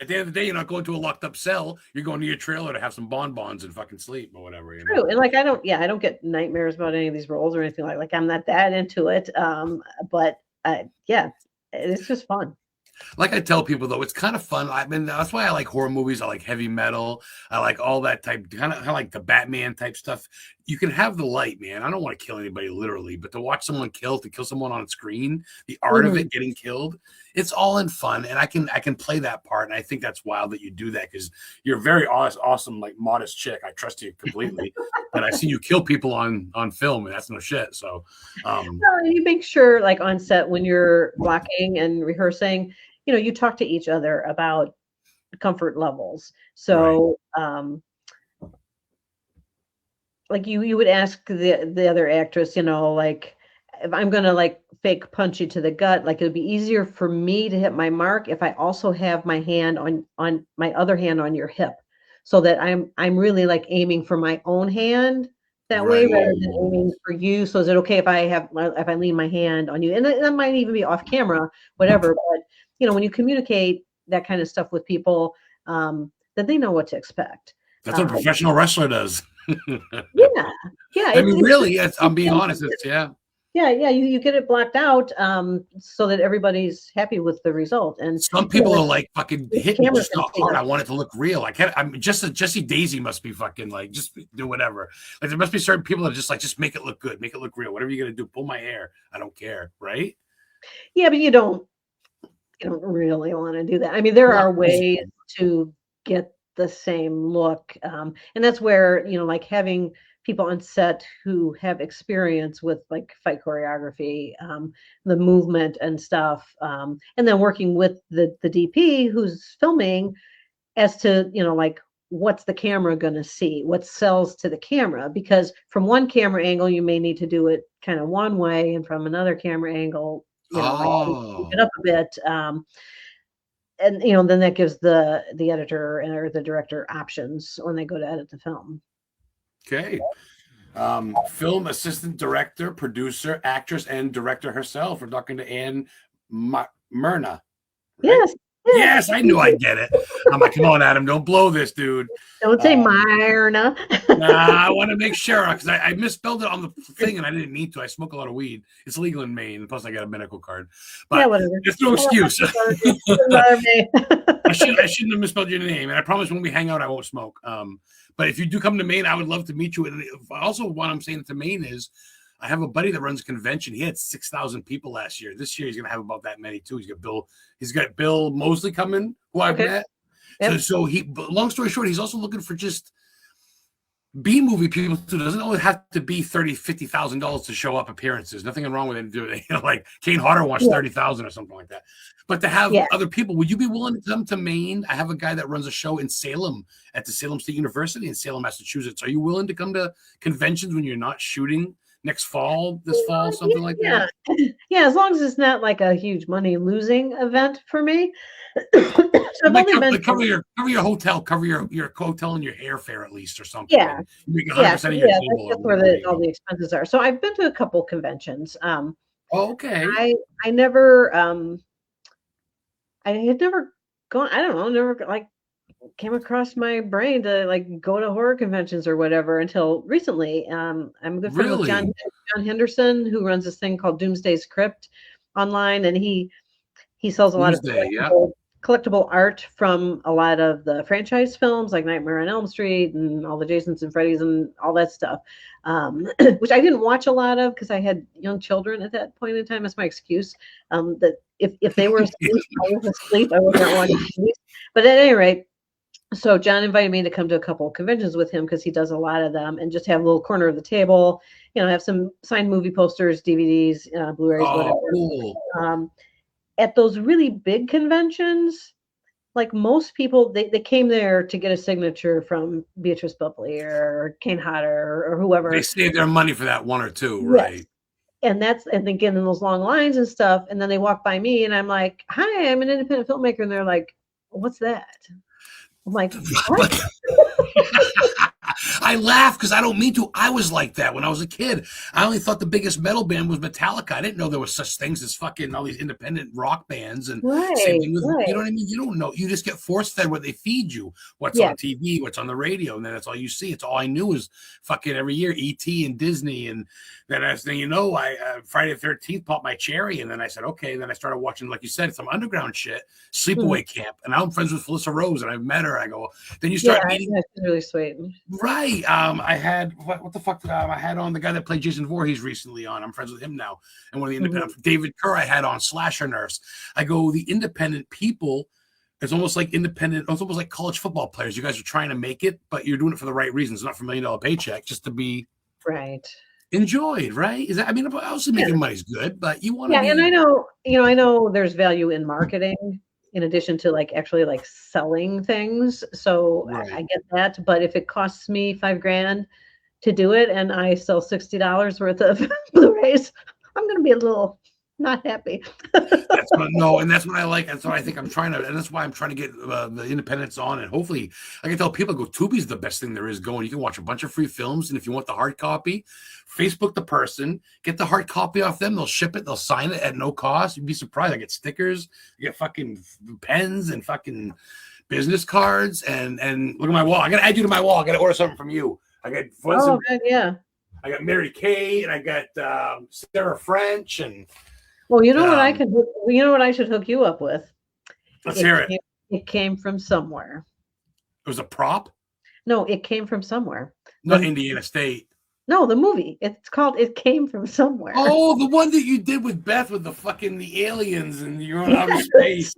A: At the end of the day, you're not going to a locked up cell. You're going to your trailer to have some bonbons and fucking sleep or whatever.
C: True, and like I don't get nightmares about any of these roles or anything like I'm not that into it. But it's just fun.
A: Like I tell people though, it's kind of fun. I mean, that's why I like horror movies. I like heavy metal. I like all that type, kind of like the Batman type stuff. You can have the light, man. I don't want to kill anybody literally, but to watch someone to kill someone on screen, the art of it getting killed, it's all in fun. And I can play that part. And I think that's wild that you do that because you're a very awesome, like modest chick. I trust you completely. But I see you kill people on film, and that's no shit. So
C: you make sure, like on set when you're blocking and rehearsing, you talk to each other about comfort levels. So, like you would ask the other actress, like if I'm going to like fake punch you to the gut, like it'd be easier for me to hit my mark if I also have my hand on my other hand on your hip, so that I'm really like aiming for my own hand that way
A: Right.
C: rather than aiming for you. So is it okay if I lean my hand on you? And that might even be off camera, whatever. But when you communicate that kind of stuff with people, then they know what to expect.
A: That's what a professional wrestler does.
C: Yeah, yeah.
A: I mean, really, I'm being honest. Yeah.
C: Yeah. You get it blocked out so that everybody's happy with the result. And
A: some people are like fucking hit me just not hard.
C: it.
A: I want it to look real. I'm just Jesse Daisy must be fucking like just do whatever. Like there must be certain people that are just like just make it look good, make it look real. Whatever you're gonna do, pull my hair. I don't care, right?
C: Yeah, but you don't really want to do that. I mean, there are ways to get the same look, and that's where like having people on set who have experience with like fight choreography, the movement and stuff, and then working with the DP who's filming as to like what's the camera going to see, what sells to the camera, because from one camera angle you may need to do it kind of one way, and from another camera angle like it up a bit, and then that gives the editor or the director options when they go to edit the film.
A: Okay. Film assistant director, producer, actress, and director herself. We're talking to Anne MYRNA.
C: Right?
A: Yes, I knew I'd get it. I'm like, come on, Adam, don't blow this, dude.
C: Don't say MYRNA.
A: I want to make sure because I misspelled it on the thing and I didn't need to. I smoke a lot of weed. It's legal in Maine. Plus, I got a medical card. But
C: whatever.
A: There's no excuse. I shouldn't have misspelled your name. And I promise when we hang out, I won't smoke. But if you do come to Maine, I would love to meet you. And also, what I'm saying to Maine is, I have a buddy that runs a convention. He had 6,000 people last year. This year, he's going to have about that many too. He's got Bill Mosley coming, who I've met. Yep. So long story short, he's also looking for just B-movie people too. Doesn't always have to be $30,000, $50,000 to show up appearances. Nothing wrong with it. Like Kane Hodder wants 30,000 or something like that. But to have other people, would you be willing to come to Maine? I have a guy that runs a show in Salem at the Salem State University in Salem, Massachusetts. Are you willing to come to conventions when you're not shooting this fall, something like that?
C: Yeah, as long as it's not like a huge money losing event for me. So
A: cover your hotel, cover your hotel and your airfare at least or something.
C: Yeah, that's where all the expenses are. So I've been to a couple conventions.
A: Okay.
C: I never I had never gone. I don't know, never like came across my brain to like go to horror conventions or whatever until recently. I'm a good friend with John Henderson, who runs this thing called Doomsday's Crypt online, and he sells a lot of collectible art from a lot of the franchise films like Nightmare on Elm Street and all the Jasons and Freddys and all that stuff, which I didn't watch a lot of because I had young children at that point in time. That's my excuse. That if they were asleep, I was asleep. I wasn't watching movies. But at any rate, so John invited me to come to a couple of conventions with him because he does a lot of them, and just have a little corner of the table, have some signed movie posters, DVDs, Blu-rays, whatever. Cool. At those really big conventions, like most people, they came there to get a signature from Beatrice Bublé or Kane Hodder or whoever.
A: They saved their money for that one or two, right?
C: And they get in those long lines and stuff, and then they walk by me, and I'm like, "Hi, I'm an independent filmmaker," and they're like, "What's that?" I'm like, what?
A: I laugh because I don't mean to. I was like that when I was a kid. I only thought the biggest metal band was Metallica. I didn't know there were such things as fucking all these independent rock bands. And same thing with, you know what I mean? You don't know. You just get force fed what they feed you. What's on TV, what's on the radio, and then that's all you see. It's all I knew was fucking every year E.T. and Disney. And then as thing you know, I Friday the 13th popped my cherry, and then I said, okay. And then I started watching, like you said, some underground shit, Sleepaway Camp. And now I'm friends with Felissa Rose, and I've met her. I go, then you start meeting.
C: That's really sweet.
A: Right. I had what the fuck did I had on the guy that played Jason Voorhees recently on. I'm friends with him now. And one of the independent David Kerr I had on Slasher Nurse. I go, the independent people, it's almost like independent, it's almost like college football players. You guys are trying to make it, but you're doing it for the right reasons, not for $1 million paycheck, just to be enjoyed, right? Is that, I mean, obviously making money's good, but you want to
C: and I know there's value in marketing in addition to like actually like selling things. So I get that. But if it costs me $5,000 to do it and I sell $60 worth of Blu-rays, I'm going to be a little Not happy.
A: That's what, no, and that's what I like. That's what I think I'm trying to, and that's why I'm trying to get the independents on. And hopefully, I can tell people, go, Tubi's the best thing there is going. You can watch a bunch of free films, and if you want the hard copy, Facebook the person, get the hard copy off them. They'll ship it, they'll sign it at no cost. You'd be surprised. I get stickers, I get fucking pens and fucking business cards, and look at my wall. I gotta add you to my wall. I gotta order something from you. I got
C: Good, yeah.
A: I got Mary Kay, and I got Sarah French, and
C: well, you know what I could. You know what I should hook you up with.
A: Let's hear it.
C: It came from somewhere.
A: It was a prop.
C: No, it came from somewhere.
A: Not Indiana State.
C: No, the movie. It's called It Came From Somewhere.
A: Oh, the one that you did with Beth with the aliens and you're on outer space.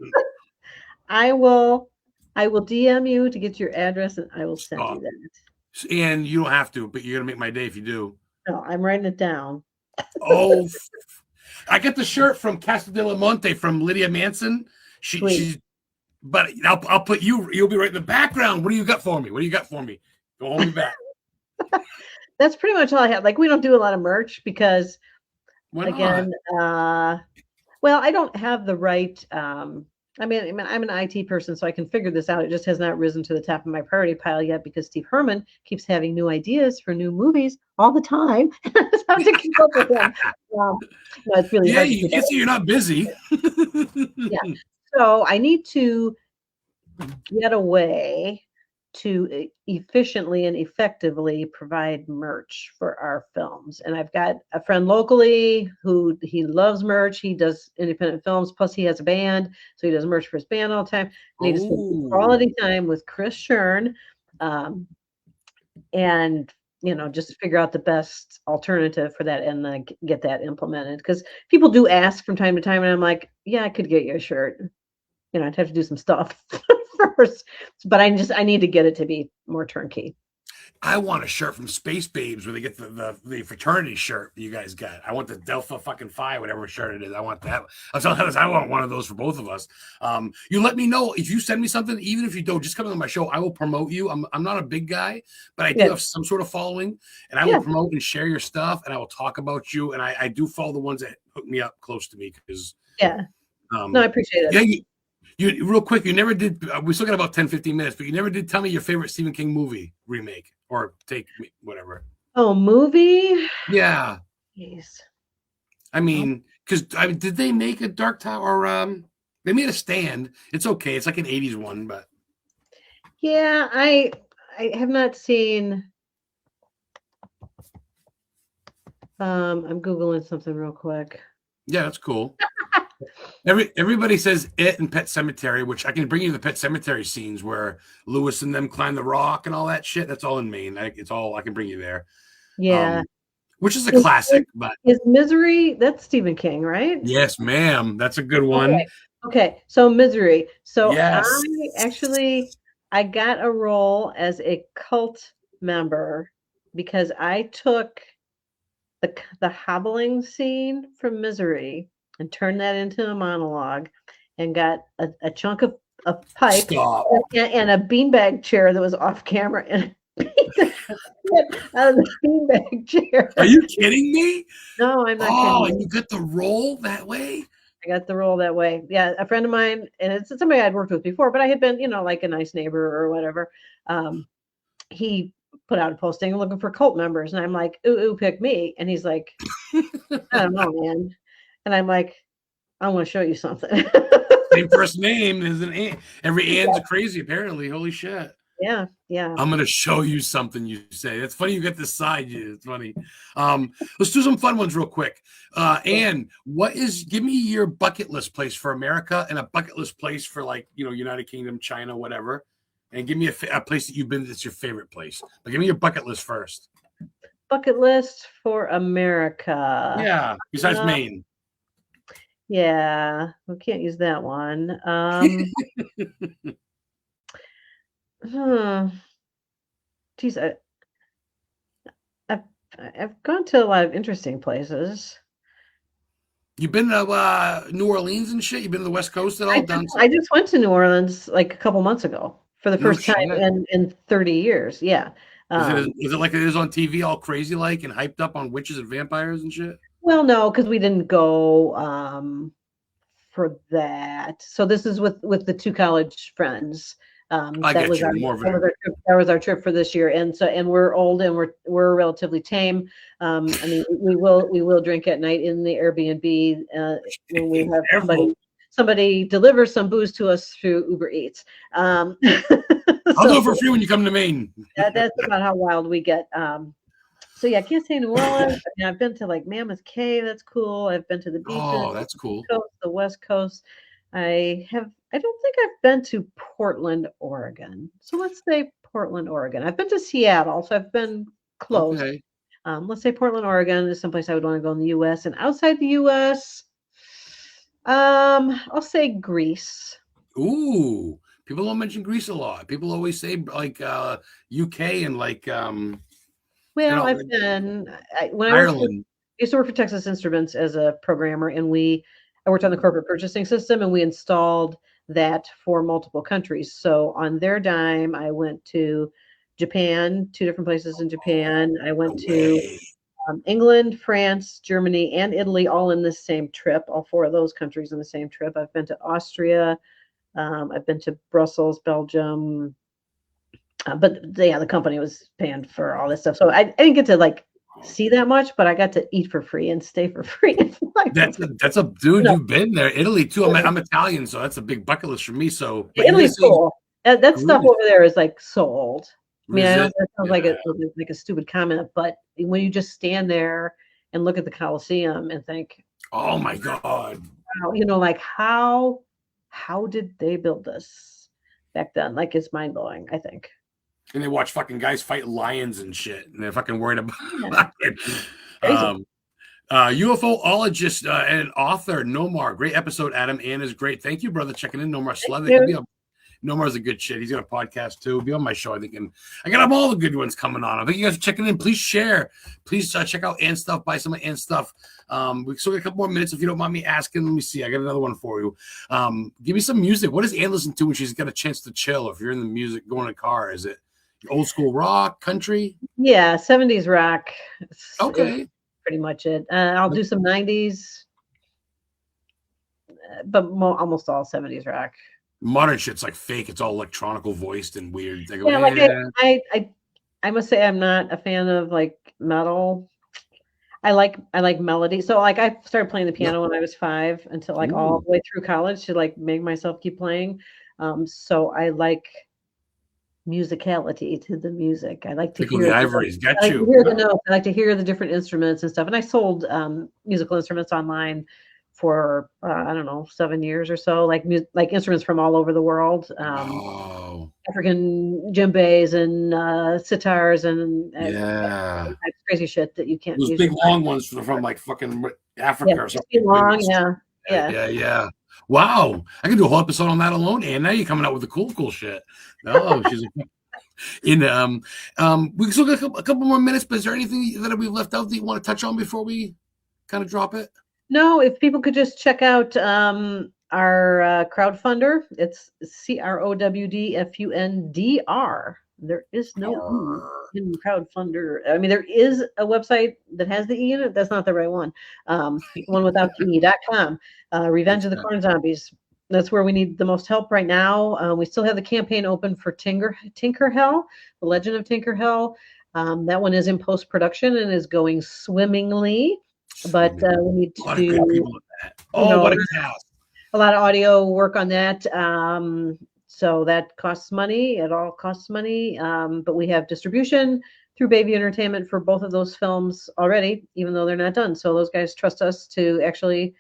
C: I will DM you to get your address and I will send you that.
A: And you don't have to, but you're gonna make my day if you do.
C: No, I'm writing it down.
A: Oh, I got the shirt from Casa de la Monte from Lydia Manson. She's, but I'll put you. You'll be right in the background. What do you got for me? Go hold me back.
C: That's pretty much all I have. Like, we don't do a lot of merch because, again, well, I don't have the right. I mean, I'm an IT person, so I can figure this out. It just has not risen to the top of my priority pile yet because Steve Herman keeps having new ideas for new movies all the time. It's hard to keep up with him. No, it's really hard.
A: You can see you're not busy.
C: Yeah. So I need to get a way to efficiently and effectively provide merch for our films. And I've got a friend locally who he loves merch. He does independent films, plus he has a band, so he does merch for his band all the time. I need to spend quality time with Chris Shern, and just figure out the best alternative for that and then get that implemented. Because people do ask from time to time, and I'm like, yeah, I could get you a shirt. I'd have to do some stuff first, but I need to get it to be more turnkey.
A: I want a shirt from Space Babes where they get the fraternity shirt you guys got. I want the Delta fucking Phi, whatever shirt it is. I want that. I'm telling you, I want one of those for both of us. You let me know if you send me something, even if you don't, just come on my show. I will promote you. I'm not a big guy, but I do have some sort of following, and I will promote and share your stuff, and I will talk about you. And I do follow the ones that hook me up close to me because
C: no, I appreciate it.
A: Yeah. You real quick, you never did. We still got about 10, 15 minutes, but you never did tell me your favorite Stephen King movie remake or whatever.
C: Oh, movie?
A: Yeah.
C: Jeez.
A: I mean, because did they make a Dark Tower? Or they made a Stand. It's okay. It's like an 80s one, but
C: yeah, I have not seen. I'm Googling something real quick.
A: Yeah, that's cool. Everybody says It and Pet Cemetery, which I can bring you the Pet Cemetery scenes where Lewis and them climb the rock and all that shit. That's all in Maine. I can bring you there.
C: Yeah,
A: which is a classic. But
C: is Misery? That's Stephen King, right?
A: Yes, ma'am. That's a good one.
C: Okay. So Misery. So
A: yes.
C: I got a role as a cult member because I took the hobbling scene from Misery and turned that into a monologue and got a chunk of pipe and a beanbag chair that was off camera and out of the beanbag chair.
A: Are you kidding me?
C: No, I'm not kidding.
A: And you got the role that way?
C: I got the role that way. Yeah, a friend of mine, and it's somebody I'd worked with before, but I had been, like a nice neighbor or whatever. He put out a posting looking for cult members, and I'm like, ooh, pick me. And he's like, I don't know, man. And I'm like, I want to show you something.
A: Same first name as an Ann. Every Ann's crazy, apparently. Holy shit.
C: Yeah.
A: I'm going to show you something, you say. It's funny you get this side. It's funny. Let's do some fun ones real quick. Ann, give me your bucket list place for America and a bucket list place for United Kingdom, China, whatever. And give me a place that you've been that's your favorite place. But give me your bucket list first.
C: Bucket list for America.
A: Yeah, besides Maine.
C: Yeah, we can't use that one. Geez, I've gone to a lot of interesting places.
A: You've been to New Orleans and shit? You've been to the West Coast at all?
C: I just went to New Orleans like a couple months ago for the first time in 30 years. Yeah.
A: Is it like it is on TV, all crazy and hyped up on witches and vampires and shit?
C: Well, no, because we didn't go for that. So this is with the two college friends.
A: I
C: That
A: get
C: was
A: you.
C: our
A: More of
C: that was
A: it.
C: our trip, that was our trip for this year. And we're old and we're relatively tame. I mean, we will drink at night in the Airbnb when we have
A: Careful.
C: somebody deliver some booze to us through Uber Eats.
A: I'll do
C: So
A: it for free when you come to Maine.
C: that's about how wild we get. So yeah, I can't say New Orleans. I mean, I've been to like Mammoth Cave. That's cool. I've been to the beaches,
A: Oh, that's cool.
C: the West Coast. I don't think I've been to Portland, Oregon. So let's say Portland, Oregon. I've been to Seattle, so I've been close.
A: Okay.
C: Let's say Portland, Oregon is someplace I would want to go in the US. And outside the US, I'll say Greece.
A: Ooh, people don't mention Greece a lot. People always say like UK and like
C: Well,
A: like
C: I've been when
A: Ireland.
C: I used to work for Texas Instruments as a programmer, and I worked on the corporate purchasing system, and we installed that for multiple countries. So on their dime, I went to Japan, two different places in Japan. I
A: No
C: went to
A: way.
C: England, France, Germany, and Italy, all in the same trip. All four of those countries in the same trip. I've been to Austria. I've been to Brussels, Belgium. But the company was paying for all this stuff, so I didn't get to like see that much, but I got to eat for free and stay for free.
A: That's a dude.
C: No,
A: You've been there, Italy too. I'm Italian, so that's a big bucket list for me. So, but you're gonna
C: Italy's
A: say
C: cool. That stuff
A: Greece.
C: over there is like so old. I mean, I know
A: Resist.
C: that sounds
A: Yeah.
C: like a stupid comment, but when you just stand there and look at the Colosseum and think,
A: Oh my God.
C: wow, like how did they build this back then? Like it's mind blowing, I think.
A: And they watch fucking guys fight lions and shit, and they're fucking worried
C: Yeah,
A: about it.
C: crazy.
A: UFOologist and author Nomar. Great episode, Adam. Ann is great. Thank you, brother, checking in. Nomar Slevik.
C: Dude.
A: Nomar's a good shit. He's got a podcast too. Be on my show, I think. And I got all the good ones coming on. I think you guys are checking in. Please share. Please check out Ann's stuff. Buy some of Ann's stuff. We still got a couple more minutes if you don't mind me asking. Let me see. I got another one for you. Give me some music. What does Ann listen to when she's got a chance to chill? If you're in the music, going in a car, is it old school rock, country?
C: Yeah, 70s rock.
A: Okay.
C: Is pretty much it. I'll do some 90s, but almost all 70s rock.
A: Modern shit's like fake. It's all electronical voiced and weird. They go,
C: Yeah, like I must say I'm not a fan of like metal. I like melody. So like I started playing the piano when I was 5 until like all the way through college to like make myself keep playing. So I like musicality to the music. I like to
A: Tickle
C: hear
A: the ivories. Got
C: I like
A: you.
C: to hear the notes. I like to hear the different instruments and stuff. And I sold musical instruments online for I don't know 7 years or so, like instruments from all over the world, African djembes and sitars and crazy shit that you can't.
A: Those big long ones from like fucking Africa or something.
C: Long,
A: yeah. Wow, I could do a whole episode on that alone. And now you're coming out with the cool shit. Oh, she's in. We still got a couple more minutes, but is there anything that we've left out that you want to touch on before we kind of drop it?
C: No, if people could just check out our crowdfunder. It's CROWDFUNDR. There is no E in crowdfunder. I mean, there is a website that has the E in it. That's not the right one. One without the E.com. Revenge of the Corn Zombies. That's where we need the most help right now. We still have the campaign open for Tinker Hell, The Legend of Tinker Hell. That one is in post-production and is going swimmingly. But we need to do
A: what a cast.
C: A lot of audio work on that. So that costs money. It all costs money. But we have distribution through Baby Entertainment for both of those films already, even though they're not done. So those guys trust us to actually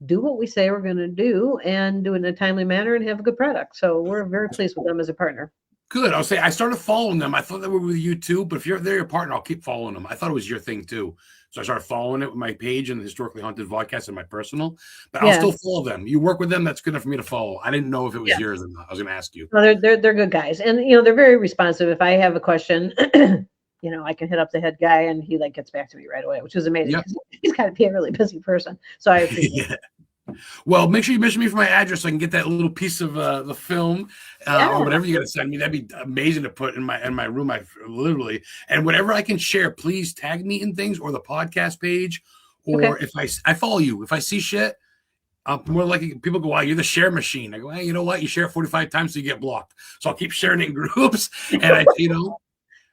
C: do what we say we're going to do and do it in a timely manner and have a good product. So we're very pleased with them as a partner.
A: Good. I'll say I started following them. I thought they were with you too, but if they're your partner, I'll keep following them. I thought it was your thing too. So I started following it with my page and the Historically Haunted VODCAST and my personal, but I'll still follow them. You work with them. That's good enough for me to follow. I didn't know if it was yours or not. I was going to ask you.
C: No, they're good guys. And, they're very responsive. If I have a question, I can hit up the head guy and he gets back to me right away, which is amazing. Yep. He's got to be a really busy person. So I appreciate it.
A: Well, make sure you mention me for my address so I can get that little piece of the film or whatever you got to send me. That'd be amazing to put in my room. I literally, and whatever I can share, please tag me in things or the podcast page or if I follow you, if I see shit, I'm more likely people go, wow, you're the share machine. I go, hey, you know what? You share it 45 times so you get blocked. So I'll keep sharing it in groups. And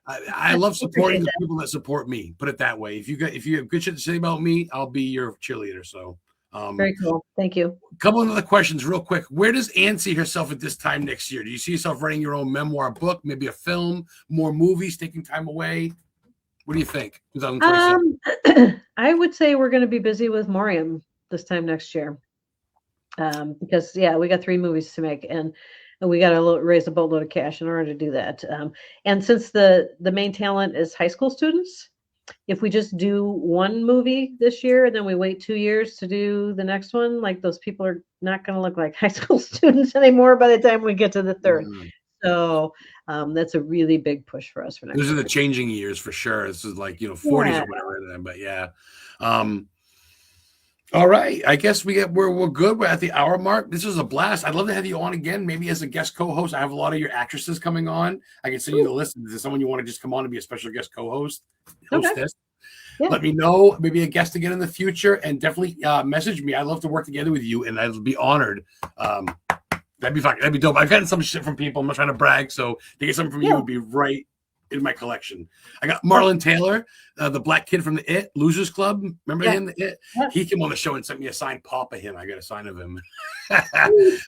A: I love supporting the people that support me. Put it that way. If you have good shit to say about me, I'll be your cheerleader. So
C: very cool. Thank you.
A: A couple of other questions real quick. Where does Ann see herself at this time next year? Do you see yourself writing your own memoir book, maybe a film, more movies, taking time away? What do you think? 2027.
C: I would say we're going to be busy with Morium this time next year. Because we got 3 movies to make, and we got to raise a boatload of cash in order to do that. And since the main talent is high school students, if we just do 1 movie this year and then we wait 2 years to do the next one, like those people are not going to look like high school students anymore by the time we get to the 3rd. Mm-hmm. So that's a really big push for us for next year.
A: Those are the changing years for sure. This is like 40s or whatever. But yeah. All right. I guess we're good. We're at the hour mark. This was a blast. I'd love to have you on again, maybe as a guest co-host. I have a lot of your actresses coming on. I can send you the list. Is there someone you want to just come on and be a special guest co-host? Hostess? Yeah. Let me know. Maybe a guest again in the future, and definitely message me. I'd love to work together with you, and I'd be honored. That'd be fun. That'd be dope. I've gotten some shit from people. I'm not trying to brag, so to get something from you would be right in my collection. I got Marlon Taylor, the black kid from the It Losers Club. Remember him? The It? Yeah. He came on the show and sent me a signed pop of him. I got a sign of him.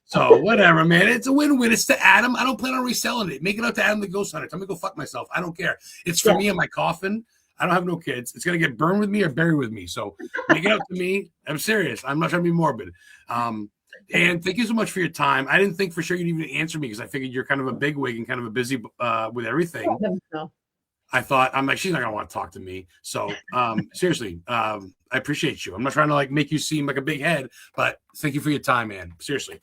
A: So whatever, man. It's a win-win. It's to Adam. I don't plan on reselling it. Make it out to Adam the Ghost Hunter. Tell me to go fuck myself. I don't care. It's for me in my coffin. I don't have no kids. It's gonna get burned with me or buried with me. So make it out to me. I'm serious. I'm not trying to be morbid. And thank you so much for your time. I didn't think for sure you'd even answer me because I figured you're kind of a bigwig and kind of a busy with everything. I thought, I'm like, she's not going to want to talk to me. So seriously, I appreciate you. I'm not trying to make you seem like a big head, but thank you for your time, man. Seriously.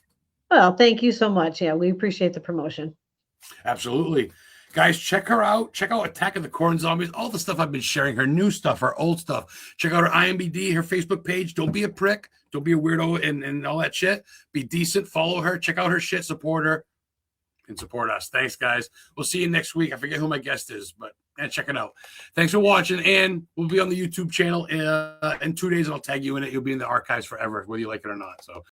C: Well, thank you so much. Yeah, we appreciate the promotion.
A: Absolutely. Guys, check her out. Check out Attack of the Corn Zombies. All the stuff I've been sharing, her new stuff, her old stuff. Check out her IMDb, her Facebook page. Don't be a prick. Don't be a weirdo and all that shit. Be decent. Follow her. Check out her shit. Support her. And support us. Thanks, guys. We'll see you next week. I forget who my guest is, but check it out. Thanks for watching. And we'll be on the YouTube channel in 2 days, and I'll tag you in it. You'll be in the archives forever, whether you like it or not. So